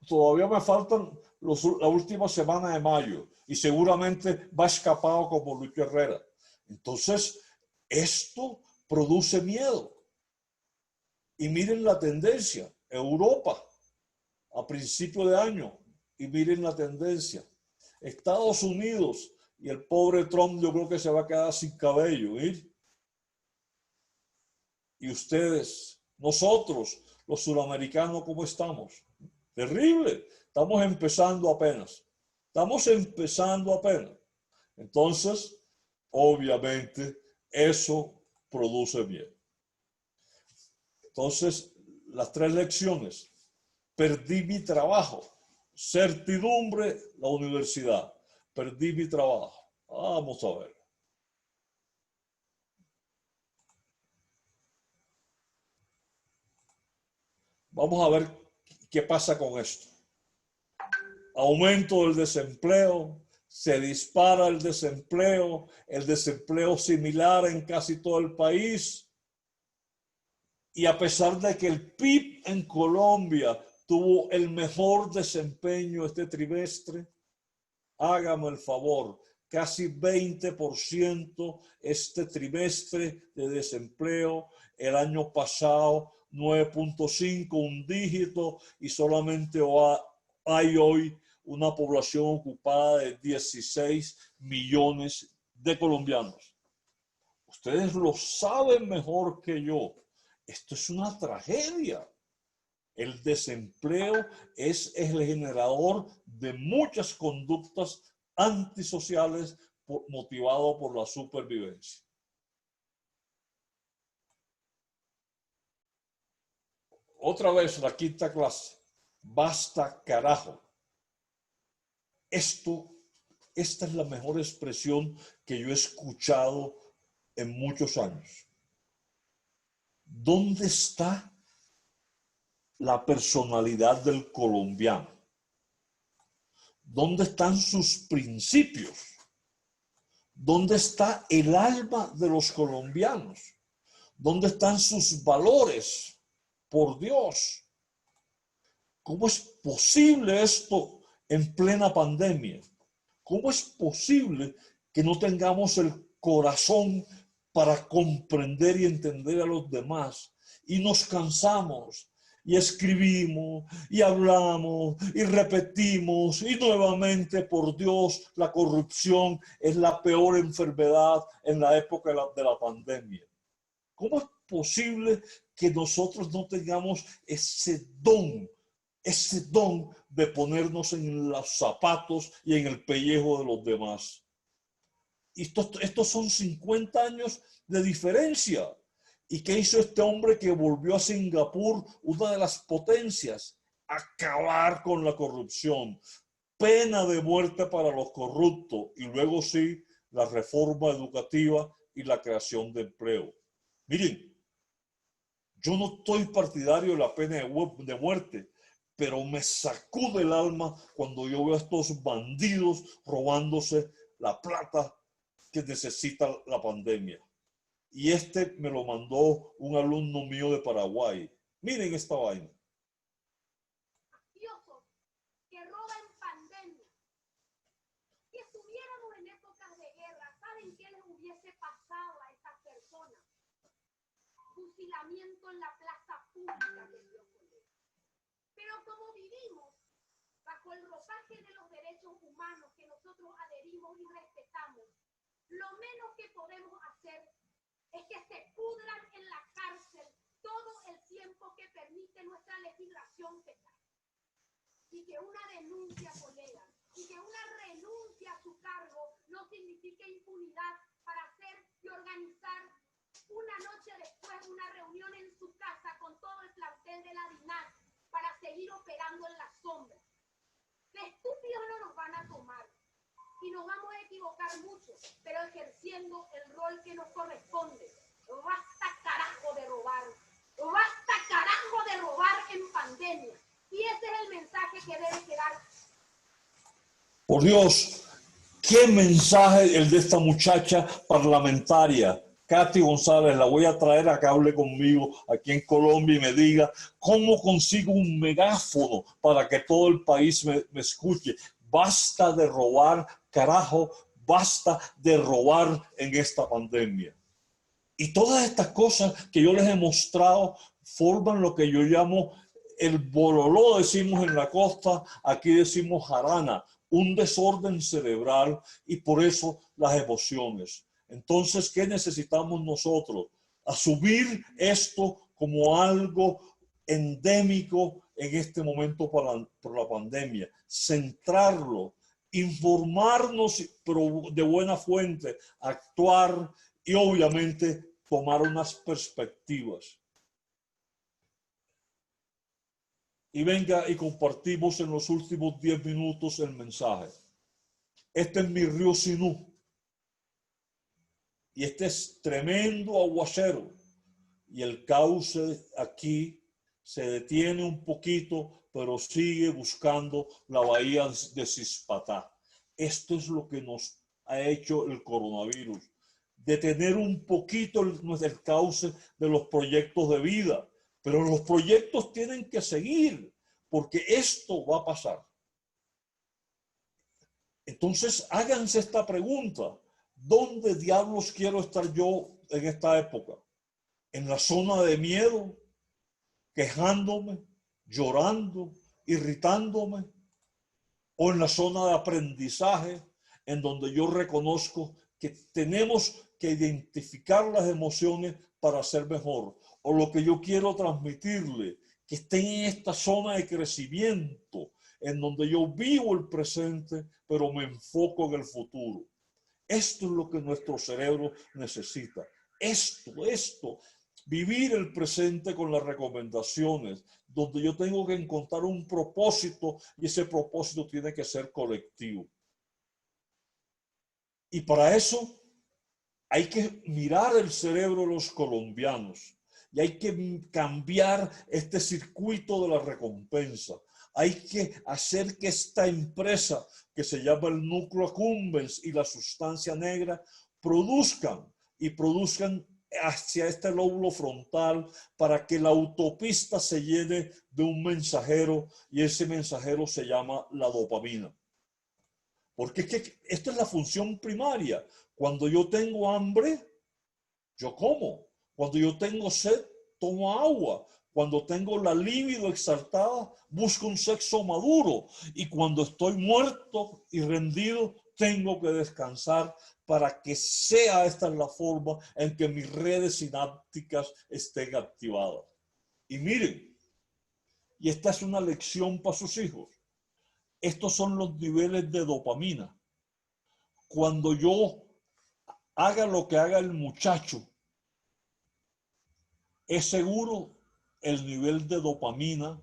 todavía me faltan la última semana de mayo y seguramente va escapado como Luis Herrera. Entonces, esto produce miedo. Y miren la tendencia. Europa, a principio de año, y miren la tendencia. Estados Unidos, y el pobre Trump yo creo que se va a quedar sin cabello. Y ustedes, nosotros, los suramericanos, ¿cómo estamos? Terrible. Estamos empezando apenas. Estamos empezando apenas. Entonces, obviamente, eso produce miedo. Entonces, las 3 lecciones. Perdí mi trabajo. Certidumbre, la universidad. Perdí mi trabajo. Vamos a ver. Vamos a ver qué pasa con esto. Aumento del desempleo, se dispara el desempleo similar en casi todo el país. Y a pesar de que el PIB en Colombia tuvo el mejor desempeño este trimestre, hágame el favor, casi 20% este trimestre de desempleo, el año pasado 9.5, un dígito, y solamente hay hoy una población ocupada de 16 millones de colombianos. Ustedes lo saben mejor que yo. Esto es una tragedia. El desempleo es el generador de muchas conductas antisociales motivado por la supervivencia. Otra vez la quinta clase. Basta, carajo. Esta es la mejor expresión que yo he escuchado en muchos años. ¿Dónde está la personalidad del colombiano? ¿Dónde están sus principios? ¿Dónde está el alma de los colombianos? ¿Dónde están sus valores? Por Dios, ¿cómo es posible esto en plena pandemia? ¿Cómo es posible que no tengamos el corazón para comprender y entender a los demás? Y nos cansamos y escribimos y hablamos y repetimos y nuevamente, por Dios, la corrupción es la peor enfermedad en la época de la pandemia. ¿Cómo es posible que nosotros no tengamos ese don de ponernos en los zapatos y en el pellejo de los demás? Y estos son 50 años de diferencia. ¿Y qué hizo este hombre que volvió a Singapur, una de las potencias? Acabar con la corrupción. Pena de muerte para los corruptos. Y luego sí, la reforma educativa y la creación de empleo. Miren, yo no estoy partidario de la pena de muerte, pero me sacude el alma cuando yo veo a estos bandidos robándose la plata que necesita la pandemia. Y me lo mandó un alumno mío de Paraguay. Miren esta vaina. Mafiosos que roban en pandemia. Si estuviéramos en épocas de guerra, ¿saben qué les hubiese pasado a estas personas? Fusilamiento en la plaza pública de Dios. Pero como vivimos bajo el ropaje de los derechos humanos que nosotros adherimos y respetamos, lo menos que podemos hacer es que se pudran en la cárcel todo el tiempo que permite nuestra legislación penal. Y que una denuncia, colega, y que una renuncia a su cargo no signifique impunidad para hacer y organizar una noche después una reunión en su casa y nos vamos a equivocar mucho, pero ejerciendo el rol que nos corresponde. Basta carajo de robar. Basta carajo de robar en pandemia. Y ese es el mensaje que debe quedar. Por Dios, qué mensaje el de esta muchacha parlamentaria, Katy González. La voy a traer a que hable conmigo aquí en Colombia y me diga cómo consigo un megáfono para que todo el país me escuche. Basta de robar, carajo, basta de robar en esta pandemia. Y todas estas cosas que yo les he mostrado forman lo que yo llamo el bololó, decimos en la costa, aquí decimos jarana, un desorden cerebral, y por eso las emociones. Entonces, ¿qué necesitamos nosotros? Asumir esto como algo endémico en este momento por la pandemia, centrarlo, informarnos, pero de buena fuente, actuar y obviamente tomar unas perspectivas. Y venga y compartimos en los últimos 10 minutos el mensaje. Este es mi río Sinú. Y este es tremendo aguacero. Y el cauce aquí se detiene un poquito, pero sigue buscando la bahía de Cispatá. Esto es lo que nos ha hecho el coronavirus. Detener un poquito el cauce de los proyectos de vida. Pero los proyectos tienen que seguir, porque esto va a pasar. Entonces, háganse esta pregunta. ¿Dónde diablos quiero estar yo en esta época? ¿En la zona de miedo? ¿Quejándome? ¿Llorando? ¿Irritándome? ¿O en la zona de aprendizaje, en donde yo reconozco que tenemos que identificar las emociones para ser mejor? O lo que yo quiero transmitirle, que estén en esta zona de crecimiento, en donde yo vivo el presente, pero me enfoco en el futuro. Esto es lo que nuestro cerebro necesita. Esto, vivir el presente con las recomendaciones, donde yo tengo que encontrar un propósito y ese propósito tiene que ser colectivo. Y para eso hay que mirar el cerebro de los colombianos y hay que cambiar este circuito de la recompensa. Hay que hacer que esta empresa que se llama el núcleo accumbens y la sustancia negra produzcan hacia este lóbulo frontal para que la autopista se llene de un mensajero y ese mensajero se llama la dopamina. Porque es que esta es la función primaria. Cuando yo tengo hambre, yo como. Cuando yo tengo sed, tomo agua. Cuando tengo la libido exaltada, busco un sexo maduro. Y cuando estoy muerto y rendido, tengo que descansar para que sea esta la forma en que mis redes sinápticas estén activadas. Y miren, y esta es una lección para sus hijos. Estos son los niveles de dopamina. Cuando yo haga lo que haga el muchacho, es seguro el nivel de dopamina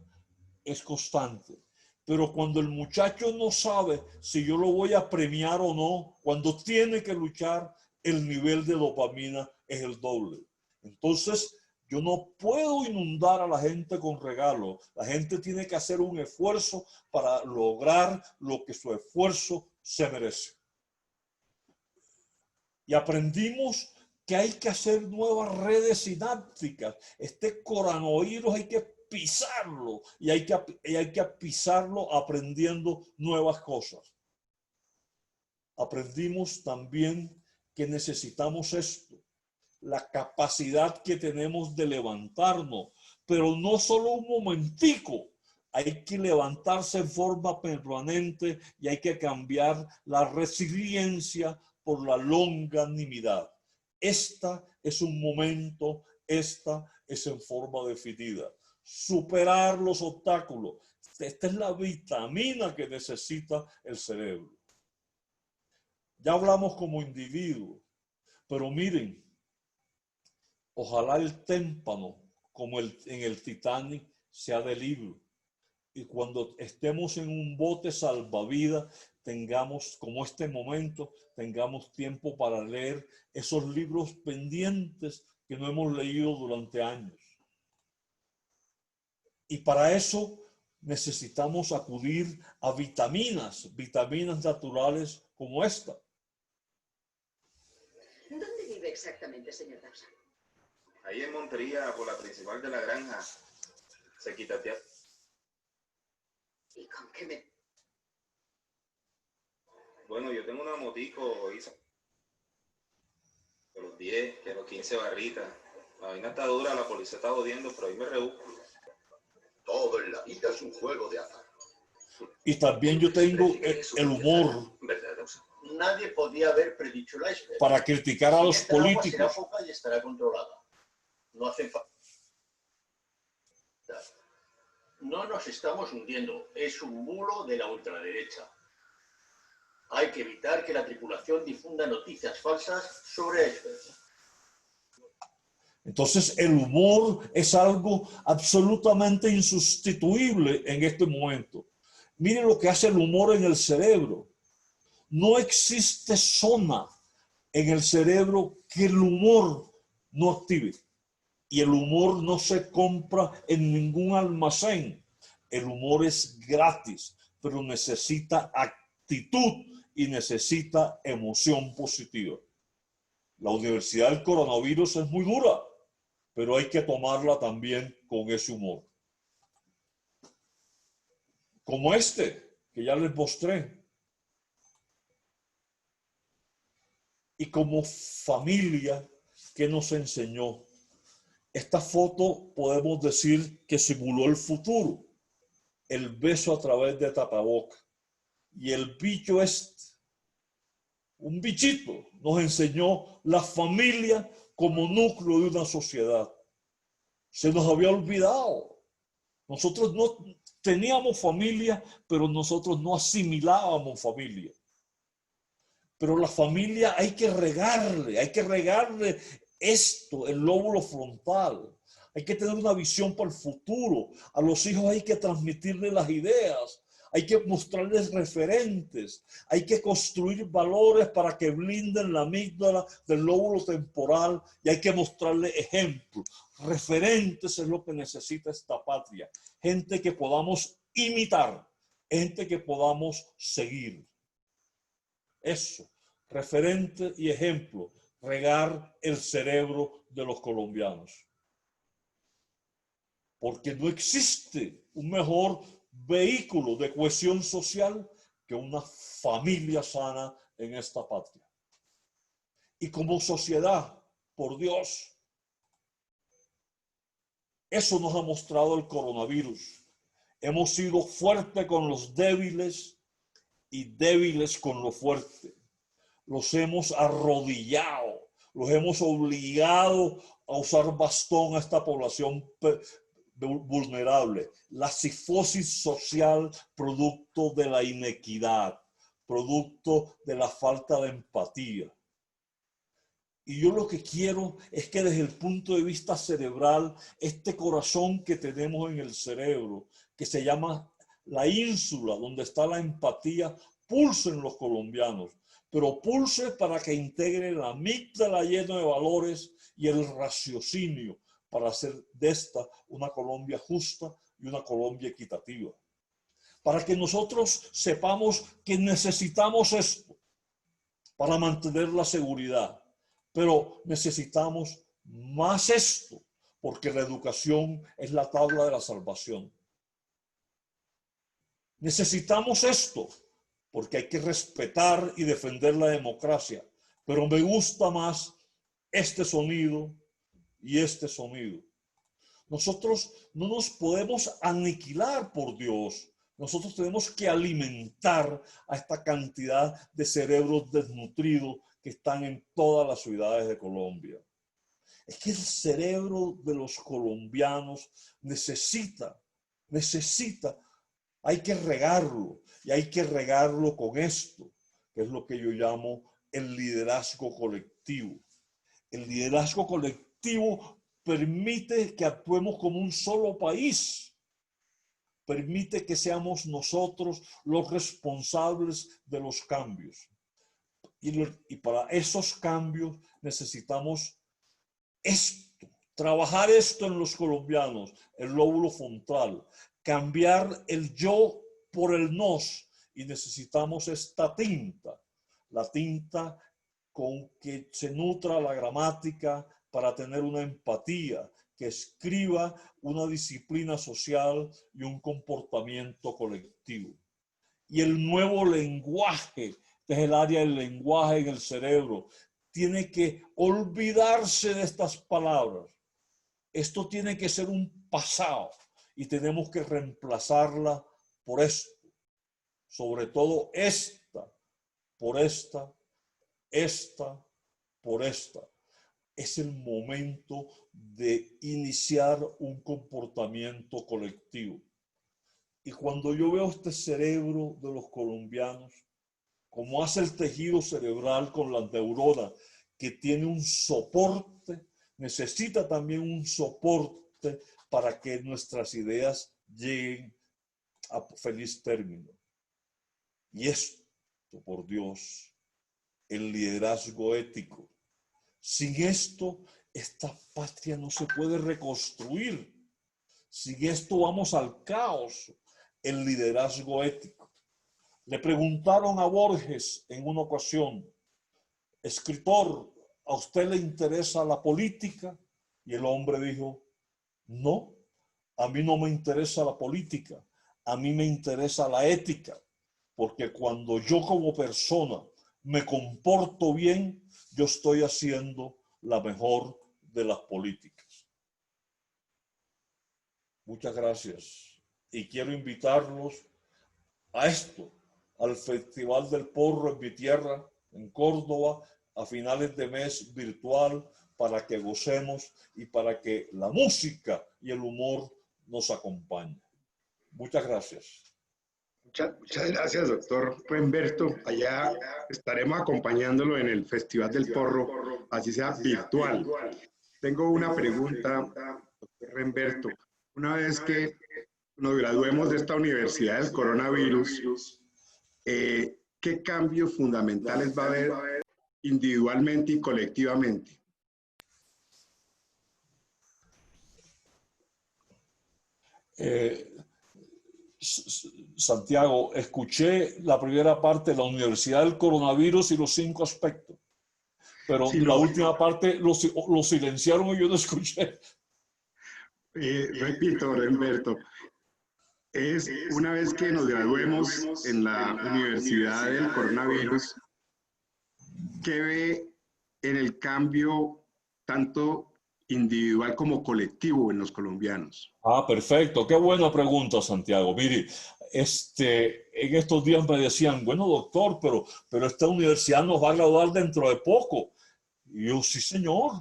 es constante. Pero cuando el muchacho no sabe si yo lo voy a premiar o no, cuando tiene que luchar, el nivel de dopamina es el doble. Entonces, yo no puedo inundar a la gente con regalos. La gente tiene que hacer un esfuerzo para lograr lo que su esfuerzo se merece. Y aprendimos que hay que hacer nuevas redes sinápticas. Este coronavirus hay que pisarlo y hay que pisarlo aprendiendo nuevas cosas. Aprendimos también que necesitamos esto, la capacidad que tenemos de levantarnos, pero no solo un momentico. Hay que levantarse en forma permanente y hay que cambiar la resiliencia por la longanimidad. Esta es un momento, esta es en forma definida. Superar los obstáculos. Esta es la vitamina que necesita el cerebro. Ya hablamos como individuos, pero miren, ojalá el témpano, como en el Titanic, sea de libro. y cuando estemos en un bote salvavidas, tengamos, como este momento, tengamos tiempo para leer esos libros pendientes que no hemos leído durante años. Y para eso necesitamos acudir a vitaminas naturales como esta. ¿Dónde vive exactamente, señor Dawson? Ahí en Montería, por la principal de la granja, se quita tía. ¿Y con qué me...? Bueno, yo tengo una motico, Isa. Que los 10, que los 15 barritas. La vaina está dura, la policía está jodiendo, pero ahí me rebusco. Todo en la vida es un juego de azar. Y también yo tengo el humor ¿Verdad, Dawson? Nadie podía haber predicho la iceberg. para criticar a los Esta agua será políticos. poca y estará controlada. No hace falta. No nos estamos hundiendo. Es un bulo de la ultraderecha. Hay que evitar que la tripulación difunda noticias falsas sobre icebergs. Entonces el humor es algo absolutamente insustituible en este momento. Miren lo que hace el humor en el cerebro. No existe zona en el cerebro que el humor no active. Y el humor no se compra en ningún almacén. El humor es gratis, pero necesita actitud y necesita emoción positiva. La universidad del coronavirus es muy dura, pero hay que tomarla también con ese humor. Como este, que ya les mostré. Y como familia, ¿qué nos enseñó? Esta foto podemos decir que simuló el futuro. El beso a través de tapaboca. Y el bicho es un bichito. Nos enseñó la familia como núcleo de una sociedad. Se nos había olvidado. Nosotros no teníamos familia, pero nosotros no asimilábamos familia. Pero la familia hay que regarle esto, el lóbulo frontal. Hay que tener una visión para el futuro. A los hijos hay que transmitirles las ideas. Hay que mostrarles referentes. Hay que construir valores para que blinden la amígdala del lóbulo temporal y hay que mostrarles ejemplos. Referentes es lo que necesita esta patria. Gente que podamos imitar, gente que podamos seguir. Eso, referente y ejemplo, regar el cerebro de los colombianos. Porque no existe un mejor vehículo de cohesión social que una familia sana en esta patria. Y como sociedad, por Dios, eso nos ha mostrado el coronavirus. Hemos sido fuertes con los débiles y débiles con lo fuerte. Los hemos arrodillado, los hemos obligado a usar bastón a esta población vulnerable. La psicosis social, producto de la inequidad, producto de la falta de empatía. Y yo lo que quiero es que desde el punto de vista cerebral, este corazón que tenemos en el cerebro, que se llama la ínsula, donde está la empatía, pulse en los colombianos, pero pulse para que integre la amígdala llena de valores y el raciocinio para hacer de esta una Colombia justa y una Colombia equitativa. Para que nosotros sepamos que necesitamos esto para mantener la seguridad, pero necesitamos más esto, porque la educación es la tabla de la salvación. Necesitamos esto, porque hay que respetar y defender la democracia, pero me gusta más este sonido y este sonido. Nosotros no nos podemos aniquilar por Dios. Nosotros tenemos que alimentar a esta cantidad de cerebros desnutridos que están en todas las ciudades de Colombia. Es que el cerebro de los colombianos necesita, hay que regarlo y hay que regarlo con esto, que es lo que yo llamo el liderazgo colectivo. El liderazgo colectivo permite que actuemos como un solo país, permite que seamos nosotros los responsables de los cambios. Y para esos cambios necesitamos esto, trabajar esto en los colombianos, el lóbulo frontal, cambiar el yo por el nos, y necesitamos esta tinta, la tinta con que se nutra la gramática para tener una empatía, que escriba una disciplina social y un comportamiento colectivo. Y el nuevo lenguaje, que es el área del lenguaje en el cerebro, tiene que olvidarse de estas palabras. Esto tiene que ser un pasado y tenemos que reemplazarla por esto. Sobre todo esta, por esta, esta, por esta. Es el momento de iniciar un comportamiento colectivo. Y cuando yo veo este cerebro de los colombianos, como hace el tejido cerebral con las neuronas, que tiene un soporte, necesita también un soporte para que nuestras ideas lleguen a feliz término. Y esto, por Dios, el liderazgo ético. Sin esto, esta patria no se puede reconstruir. Sin esto vamos al caos. El liderazgo ético. Le preguntaron a Borges en una ocasión, escritor, ¿a usted le interesa la política? Y el hombre dijo, no, a mí no me interesa la política, a mí me interesa la ética, porque cuando yo como persona me comporto bien, yo estoy haciendo la mejor de las políticas. Muchas gracias. Y quiero invitarlos a esto, al Festival del Porro en mi tierra, en Córdoba, a finales de mes virtual, para que gocemos y para que la música y el humor nos acompañen. Muchas gracias. Muchas gracias, doctor Remberto. Allá estaremos acompañándolo en el Festival del Porro, así sea virtual. Tengo una pregunta, doctor Remberto. Una vez que nos graduemos de esta universidad del coronavirus, ¿qué cambios fundamentales va a haber individualmente y colectivamente? Santiago, escuché la primera parte de la universidad del coronavirus y los 5 aspectos, pero sí, la última parte lo silenciaron y yo no escuché. Repito, Remberto, es una vez que nos graduemos en la universidad del coronavirus, ¿qué ve en el cambio tanto individual como colectivo en los colombianos? Ah, perfecto. Qué buena pregunta, Santiago. Mire, en estos días me decían, bueno, doctor, pero esta universidad nos va a graduar dentro de poco. Y yo, sí, señor,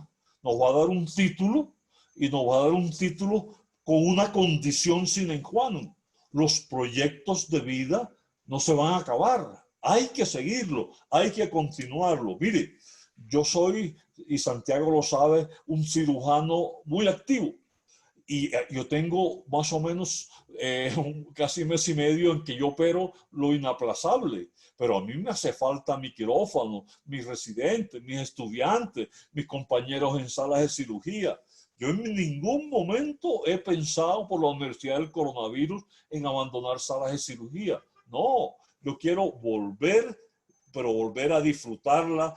nos va a dar un título y nos va a dar un título con una condición sine qua non. Los proyectos de vida no se van a acabar. Hay que seguirlo, hay que continuarlo. Mire, yo soy, y Santiago lo sabe, un cirujano muy activo. Y yo tengo más o menos casi mes y medio en que yo opero lo inaplazable. Pero a mí me hace falta mi quirófano, mis residentes, mis estudiantes, mis compañeros en salas de cirugía. Yo en ningún momento he pensado por la Universidad del Coronavirus en abandonar salas de cirugía. No, yo quiero volver, pero volver a disfrutarla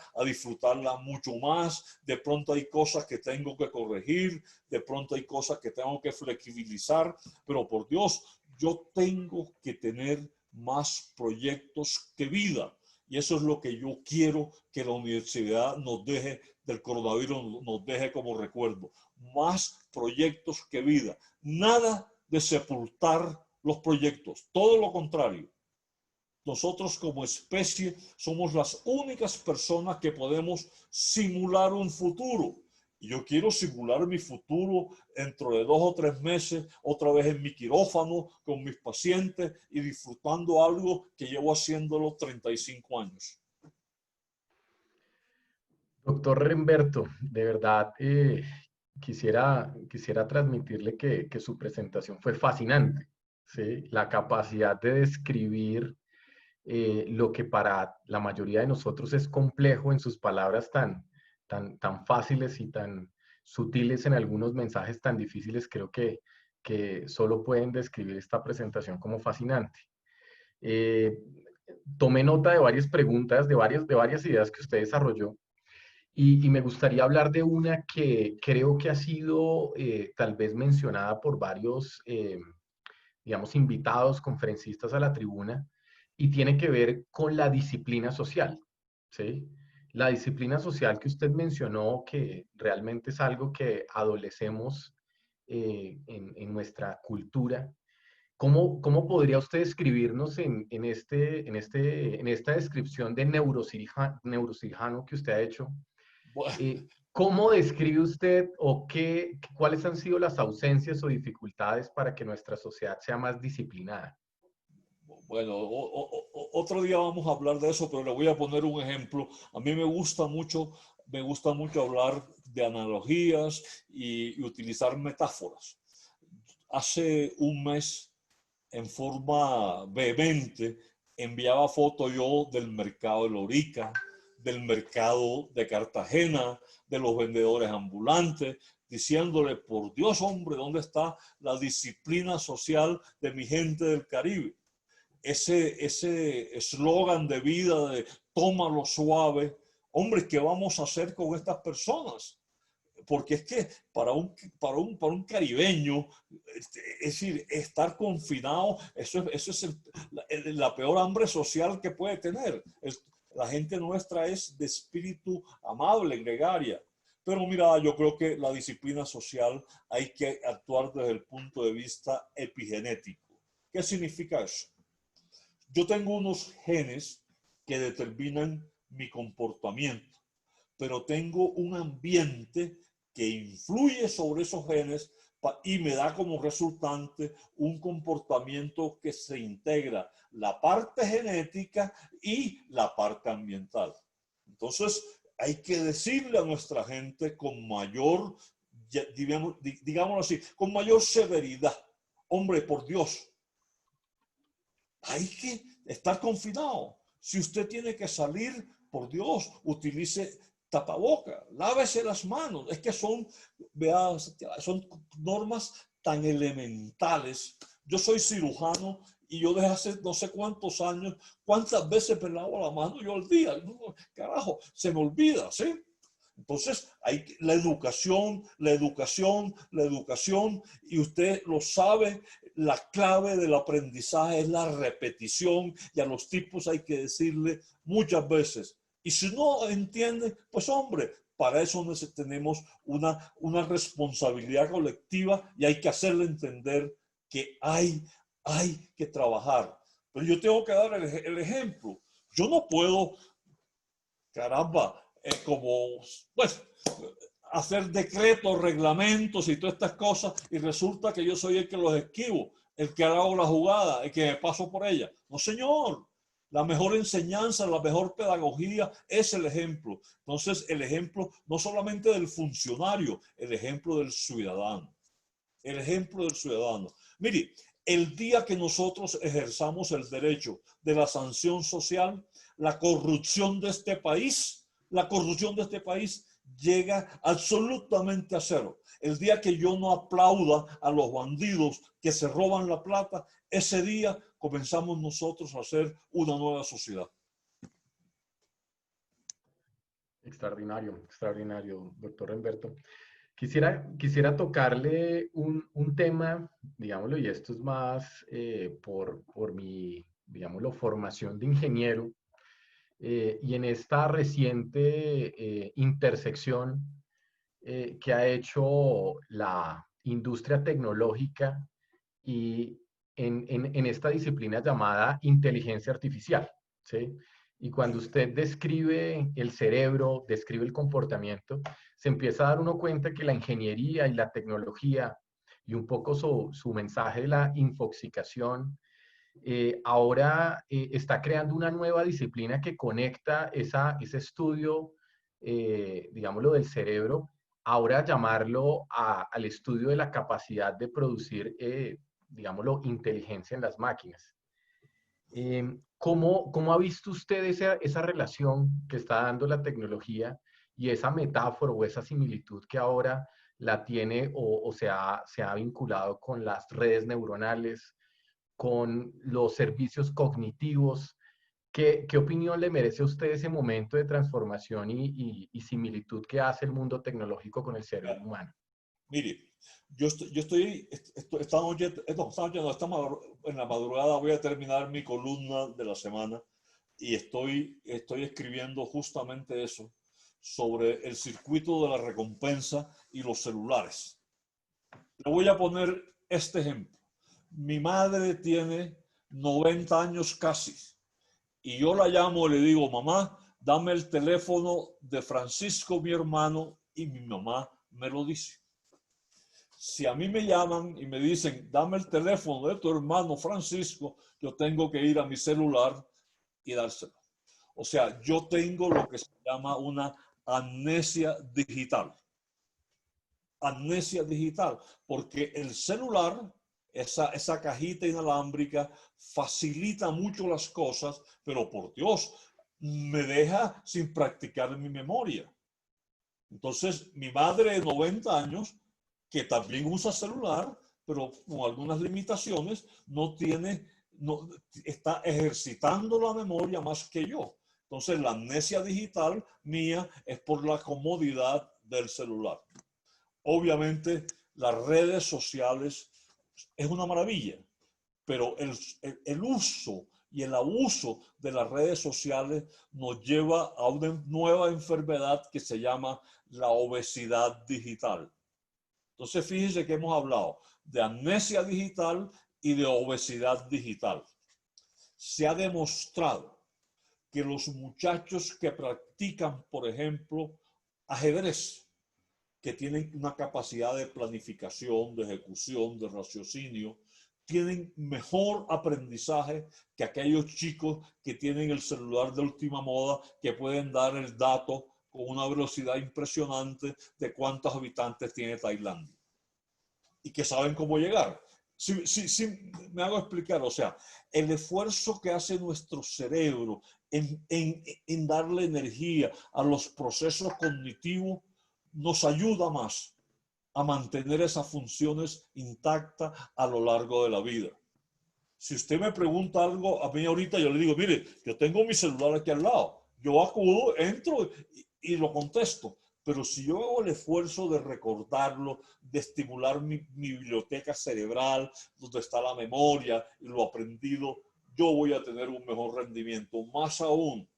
mucho más. De pronto hay cosas que tengo que corregir, de pronto hay cosas que tengo que flexibilizar, pero por Dios, yo tengo que tener más proyectos que vida. Y eso es lo que yo quiero que la universidad nos deje del coronavirus, nos deje como recuerdo. Más proyectos que vida. Nada de sepultar los proyectos, todo lo contrario. Nosotros como especie somos las únicas personas que podemos simular un futuro. Y yo quiero simular mi futuro dentro de 2 o 3 meses, otra vez en mi quirófano, con mis pacientes y disfrutando algo que llevo haciéndolo 35 años. Doctor Remberto, de verdad quisiera transmitirle que su presentación fue fascinante. ¿sí? La capacidad de describir lo que para la mayoría de nosotros es complejo en sus palabras tan fáciles y tan sutiles en algunos mensajes tan difíciles, creo que solo pueden describir esta presentación como fascinante. Eh, Tomé nota de varias preguntas, de varias ideas que usted desarrolló, y me gustaría hablar de una que creo que ha sido tal vez mencionada por varios, digamos, invitados, conferencistas a la tribuna, y tiene que ver con la disciplina social, ¿sí? La disciplina social que usted mencionó, que realmente es algo que adolecemos en nuestra cultura. ¿Cómo podría usted describirnos en esta descripción de neurocirujano que usted ha hecho? Bueno, ¿Cómo describe usted o cuáles han sido las ausencias o dificultades para que nuestra sociedad sea más disciplinada? bueno, otro día vamos a hablar de eso, pero le voy a poner un ejemplo. A mí me gusta mucho hablar de analogías y utilizar metáforas. Hace un mes, en forma vehemente, enviaba fotos yo del mercado de Lorica, del mercado de Cartagena, de los vendedores ambulantes, diciéndole, por Dios, hombre, ¿dónde está la disciplina social de mi gente del Caribe? Ese eslogan de vida de tómalo suave, hombre, ¿qué vamos a hacer con estas personas? Porque es que para un caribeño, es decir, estar confinado, eso es la peor hambre social que puede tener. La gente nuestra es de espíritu amable, gregaria. Pero mira, yo creo que la disciplina social hay que actuar desde el punto de vista epigenético. ¿Qué significa eso? Yo tengo unos genes que determinan mi comportamiento, pero tengo un ambiente que influye sobre esos genes y me da como resultante un comportamiento que se integra la parte genética y la parte ambiental. Entonces, hay que decirle a nuestra gente con mayor, digámoslo así, con mayor severidad, hombre, por Dios, hay que estar confinado. Si usted tiene que salir, por Dios, utilice tapaboca, lávese las manos. Es que son normas tan elementales. Yo soy cirujano y yo desde hace no sé cuántos años, cuántas veces me lavo la mano yo al día. Carajo, se me olvida, ¿sí? Entonces, hay la educación, y usted lo sabe, la clave del aprendizaje es la repetición, y a los tipos hay que decirle muchas veces. Y si no entienden, pues hombre, para eso tenemos una responsabilidad colectiva y hay que hacerle entender que hay que trabajar. Pero yo tengo que dar el ejemplo. Yo no puedo, caramba, como, pues, hacer decretos, reglamentos y todas estas cosas, y resulta que yo soy el que los esquivo, el que hago la jugada, el que me paso por ella. No, señor. La mejor enseñanza, la mejor pedagogía es el ejemplo. Entonces, el ejemplo no solamente del funcionario, el ejemplo del ciudadano. El ejemplo del ciudadano. Mire, el día que nosotros ejerzamos el derecho de la sanción social, la corrupción de este país llega absolutamente a cero. El día que yo no aplauda a los bandidos que se roban la plata, ese día comenzamos nosotros a hacer una nueva sociedad. Extraordinario, extraordinario, doctor Remberto. Quisiera tocarle un tema, digámoslo, y esto es más por mi, digámoslo, formación de ingeniero, y en esta reciente intersección que ha hecho la industria tecnológica y en esta disciplina llamada inteligencia artificial, ¿sí? Y cuando usted describe el cerebro, describe el comportamiento, se empieza a dar uno cuenta que la ingeniería y la tecnología y un poco su mensaje de la infoxicación, ahora está creando una nueva disciplina que conecta ese estudio, digámoslo, del cerebro, ahora llamarlo al estudio de la capacidad de producir digámoslo, inteligencia en las máquinas. ¿Cómo ha visto usted esa relación que está dando la tecnología y esa metáfora o esa similitud que ahora la tiene o se ha vinculado con las redes neuronales, con los servicios cognitivos? ¿Qué opinión le merece a usted ese momento de transformación y similitud que hace el mundo tecnológico con el cerebro humano? Mire, esta noche, en la madrugada voy a terminar mi columna de la semana y estoy escribiendo justamente eso, sobre el circuito de la recompensa y los celulares. Le voy a poner este ejemplo. Mi madre tiene 90 años casi y yo la llamo y le digo, mamá, dame el teléfono de Francisco, mi hermano, y mi mamá me lo dice. Si a mí me llaman y me dicen, dame el teléfono de tu hermano Francisco, yo tengo que ir a mi celular y dárselo. O sea, yo tengo lo que se llama una amnesia digital. Amnesia digital, porque el celular, esa cajita inalámbrica, facilita mucho las cosas, pero por Dios, me deja sin practicar mi memoria. Entonces, mi madre de 90 años, que también usa celular, pero con algunas limitaciones, está ejercitando la memoria más que yo. Entonces, la amnesia digital mía es por la comodidad del celular. Obviamente, las redes sociales es una maravilla, pero el uso y el abuso de las redes sociales nos lleva a una nueva enfermedad que se llama la obesidad digital. Entonces, fíjense que hemos hablado de amnesia digital y de obesidad digital. Se ha demostrado que los muchachos que practican, por ejemplo, ajedrez, que tienen una capacidad de planificación, de ejecución, de raciocinio, tienen mejor aprendizaje que aquellos chicos que tienen el celular de última moda, que pueden dar el dato con una velocidad impresionante de cuántos habitantes tiene Tailandia y que saben cómo llegar. Sí, me hago explicar. O sea, el esfuerzo que hace nuestro cerebro en darle energía a los procesos cognitivos nos ayuda más a mantener esas funciones intactas a lo largo de la vida. Si usted me pregunta algo a mí ahorita, yo le digo, mire, yo tengo mi celular aquí al lado. Yo acudo, entro y lo contesto. Pero si yo hago el esfuerzo de recordarlo, de estimular mi biblioteca cerebral, donde está la memoria y lo aprendido, yo voy a tener un mejor rendimiento. Más aún,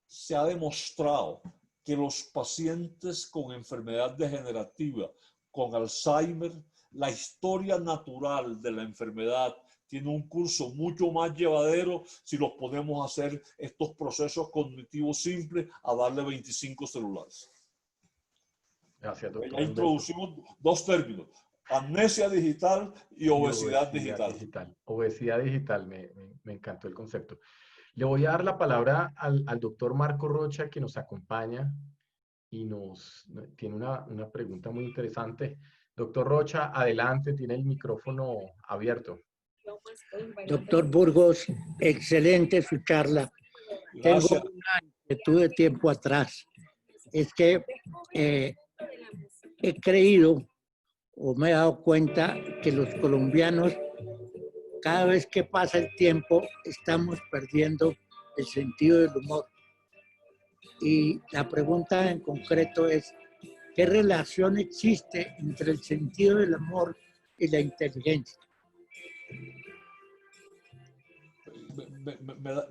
se ha demostrado que los pacientes con enfermedad degenerativa, con Alzheimer, la historia natural de la enfermedad tiene un curso mucho más llevadero si los podemos hacer estos procesos cognitivos simples a darle 25 celulares. Gracias, doctor. Ya introducimos dos términos, amnesia digital y obesidad digital. Obesidad digital, me encantó el concepto. Le voy a dar la palabra al doctor Marco Rocha, que nos acompaña y tiene una pregunta muy interesante. Doctor Rocha, adelante, tiene el micrófono abierto. Doctor Burgos, excelente su charla. Gracias. Tengo una inquietud de tiempo atrás. Es que he creído o me he dado cuenta que los colombianos, cada vez que pasa el tiempo, estamos perdiendo el sentido del humor. Y la pregunta en concreto es, ¿qué relación existe entre el sentido del humor y la inteligencia?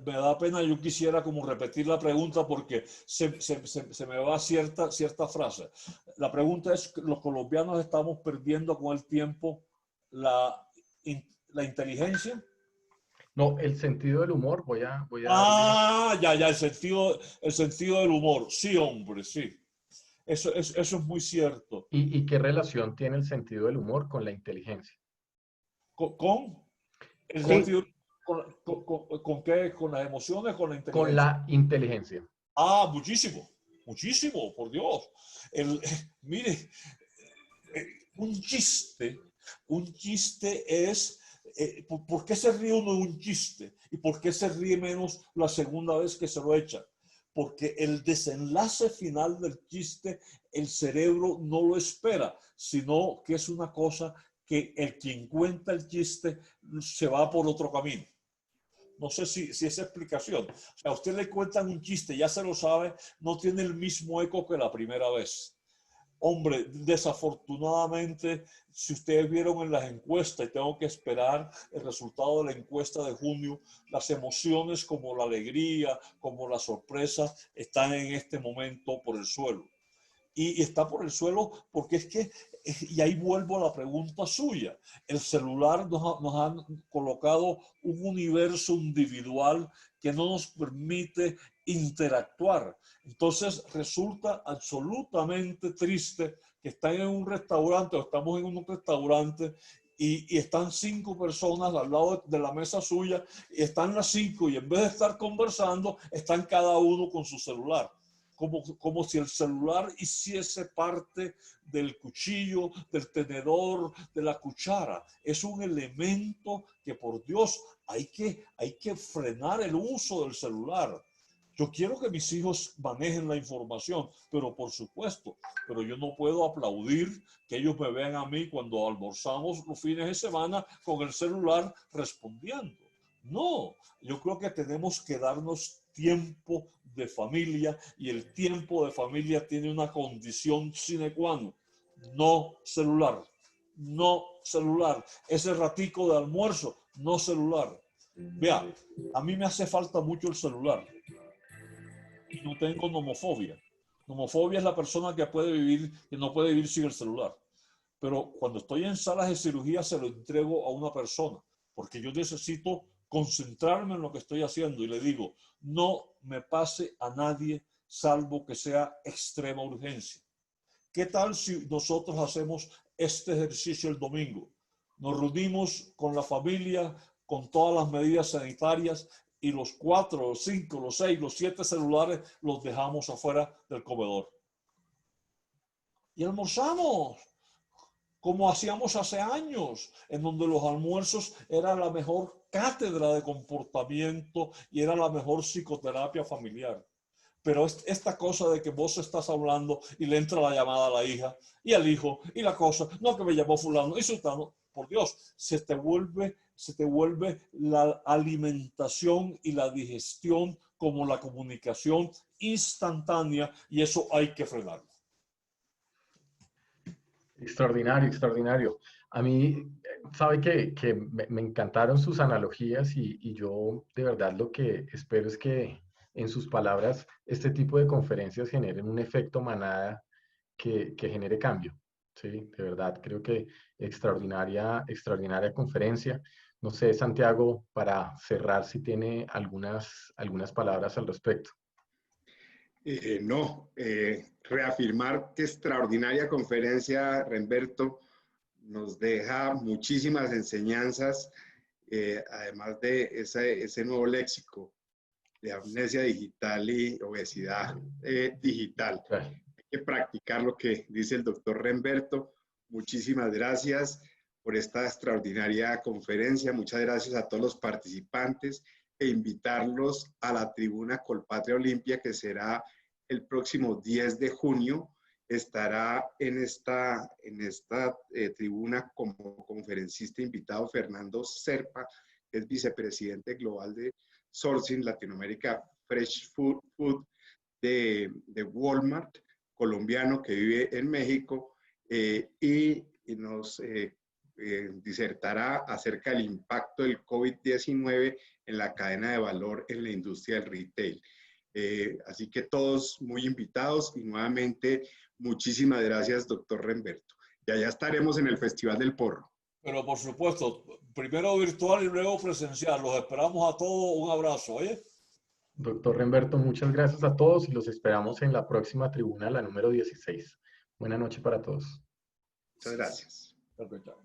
Me da pena, yo quisiera como repetir la pregunta porque se me va cierta frase. La pregunta es, ¿los colombianos estamos perdiendo con el tiempo la inteligencia? No, el sentido del humor, voy a ya, el sentido del humor. Sí, hombre, sí. Eso es muy cierto. ¿Y qué relación tiene el sentido del humor con la inteligencia? ¿Con el Sí. sentido? ¿Con qué? ¿Con las emociones? ¿Con la inteligencia? Con la inteligencia. Ah, muchísimo, por Dios. Mire, un chiste Un chiste es, ¿por qué se ríe uno de un chiste? ¿Y por qué se ríe menos la segunda vez que se lo echa? Porque el desenlace final del chiste, el cerebro no lo espera, sino que es una cosa que quien cuenta el chiste se va por otro camino. No sé si esa explicación. O sea, a usted le cuentan un chiste, ya se lo sabe, no tiene el mismo eco que la primera vez. Hombre, desafortunadamente, si ustedes vieron en las encuestas, y tengo que esperar el resultado de la encuesta de junio, las emociones como la alegría, como la sorpresa, están en este momento por el suelo. Y está por el suelo porque es que, y ahí vuelvo a la pregunta suya, el celular nos ha colocado un universo individual que no nos permite interactuar. Entonces resulta absolutamente triste que están en un restaurante o estamos en un restaurante y están 5 personas al lado de la mesa suya y están las 5 y en vez de estar conversando, están cada uno con su celular. Como si el celular hiciese parte del cuchillo, del tenedor, de la cuchara. Es un elemento que, por Dios, hay que frenar el uso del celular. Yo quiero que mis hijos manejen la información, pero por supuesto, pero yo no puedo aplaudir que ellos me vean a mí cuando almorzamos los fines de semana con el celular respondiendo. No, yo creo que tenemos que darnos tiempo de familia y el tiempo de familia tiene una condición sine qua non. No celular, no celular. Ese ratico de almuerzo, no celular. Vea, a mí me hace falta mucho el celular y no tengo nomofobia. Nomofobia es la persona que no puede vivir sin el celular. Pero cuando estoy en salas de cirugía se lo entrego a una persona porque yo necesito concentrarme en lo que estoy haciendo y le digo, no me pase a nadie salvo que sea extrema urgencia. ¿Qué tal si nosotros hacemos este ejercicio el domingo? Nos reunimos con la familia, con todas las medidas sanitarias y los 4, los 5, los 6, los 7 celulares los dejamos afuera del comedor. Y almorzamos como hacíamos hace años, en donde los almuerzos era la mejor cátedra de comportamiento y era la mejor psicoterapia familiar. Pero esta cosa de que vos estás hablando y le entra la llamada a la hija y al hijo y la cosa, no que me llamó fulano y sultano, por Dios, se te vuelve la alimentación y la digestión como la comunicación instantánea y eso hay que frenarlo. Extraordinario, extraordinario. A mí, sabe que me encantaron sus analogías y yo de verdad lo que espero es que en sus palabras este tipo de conferencias generen un efecto manada que genere cambio. Sí, de verdad, creo que extraordinaria, extraordinaria conferencia. No sé, Santiago, para cerrar, si tiene algunas palabras al respecto. Reafirmar que extraordinaria conferencia, Remberto, nos deja muchísimas enseñanzas, además de ese nuevo léxico de amnesia digital y obesidad digital. Hay que practicar lo que dice el doctor Remberto. Muchísimas gracias por esta extraordinaria conferencia. Muchas gracias a todos los participantes e invitarlos a la tribuna Colpatria Olimpia, que será el próximo 10 de junio. Estará en esta tribuna como conferencista invitado Fernando Serpa, que es vicepresidente global de Sourcing Latinoamérica Fresh Food de Walmart, colombiano que vive en México, y nos disertará acerca del impacto del COVID-19 en la cadena de valor en la industria del retail. Así que todos muy invitados y nuevamente muchísimas gracias, doctor Remberto. Y allá estaremos en el Festival del Porro. Pero por supuesto, primero virtual y luego presencial. Los esperamos a todos. Un abrazo, ¿oye? Doctor Remberto, muchas gracias a todos y los esperamos en la próxima tribuna, la número 16. Buenas noches para todos. Muchas gracias. Perfecto.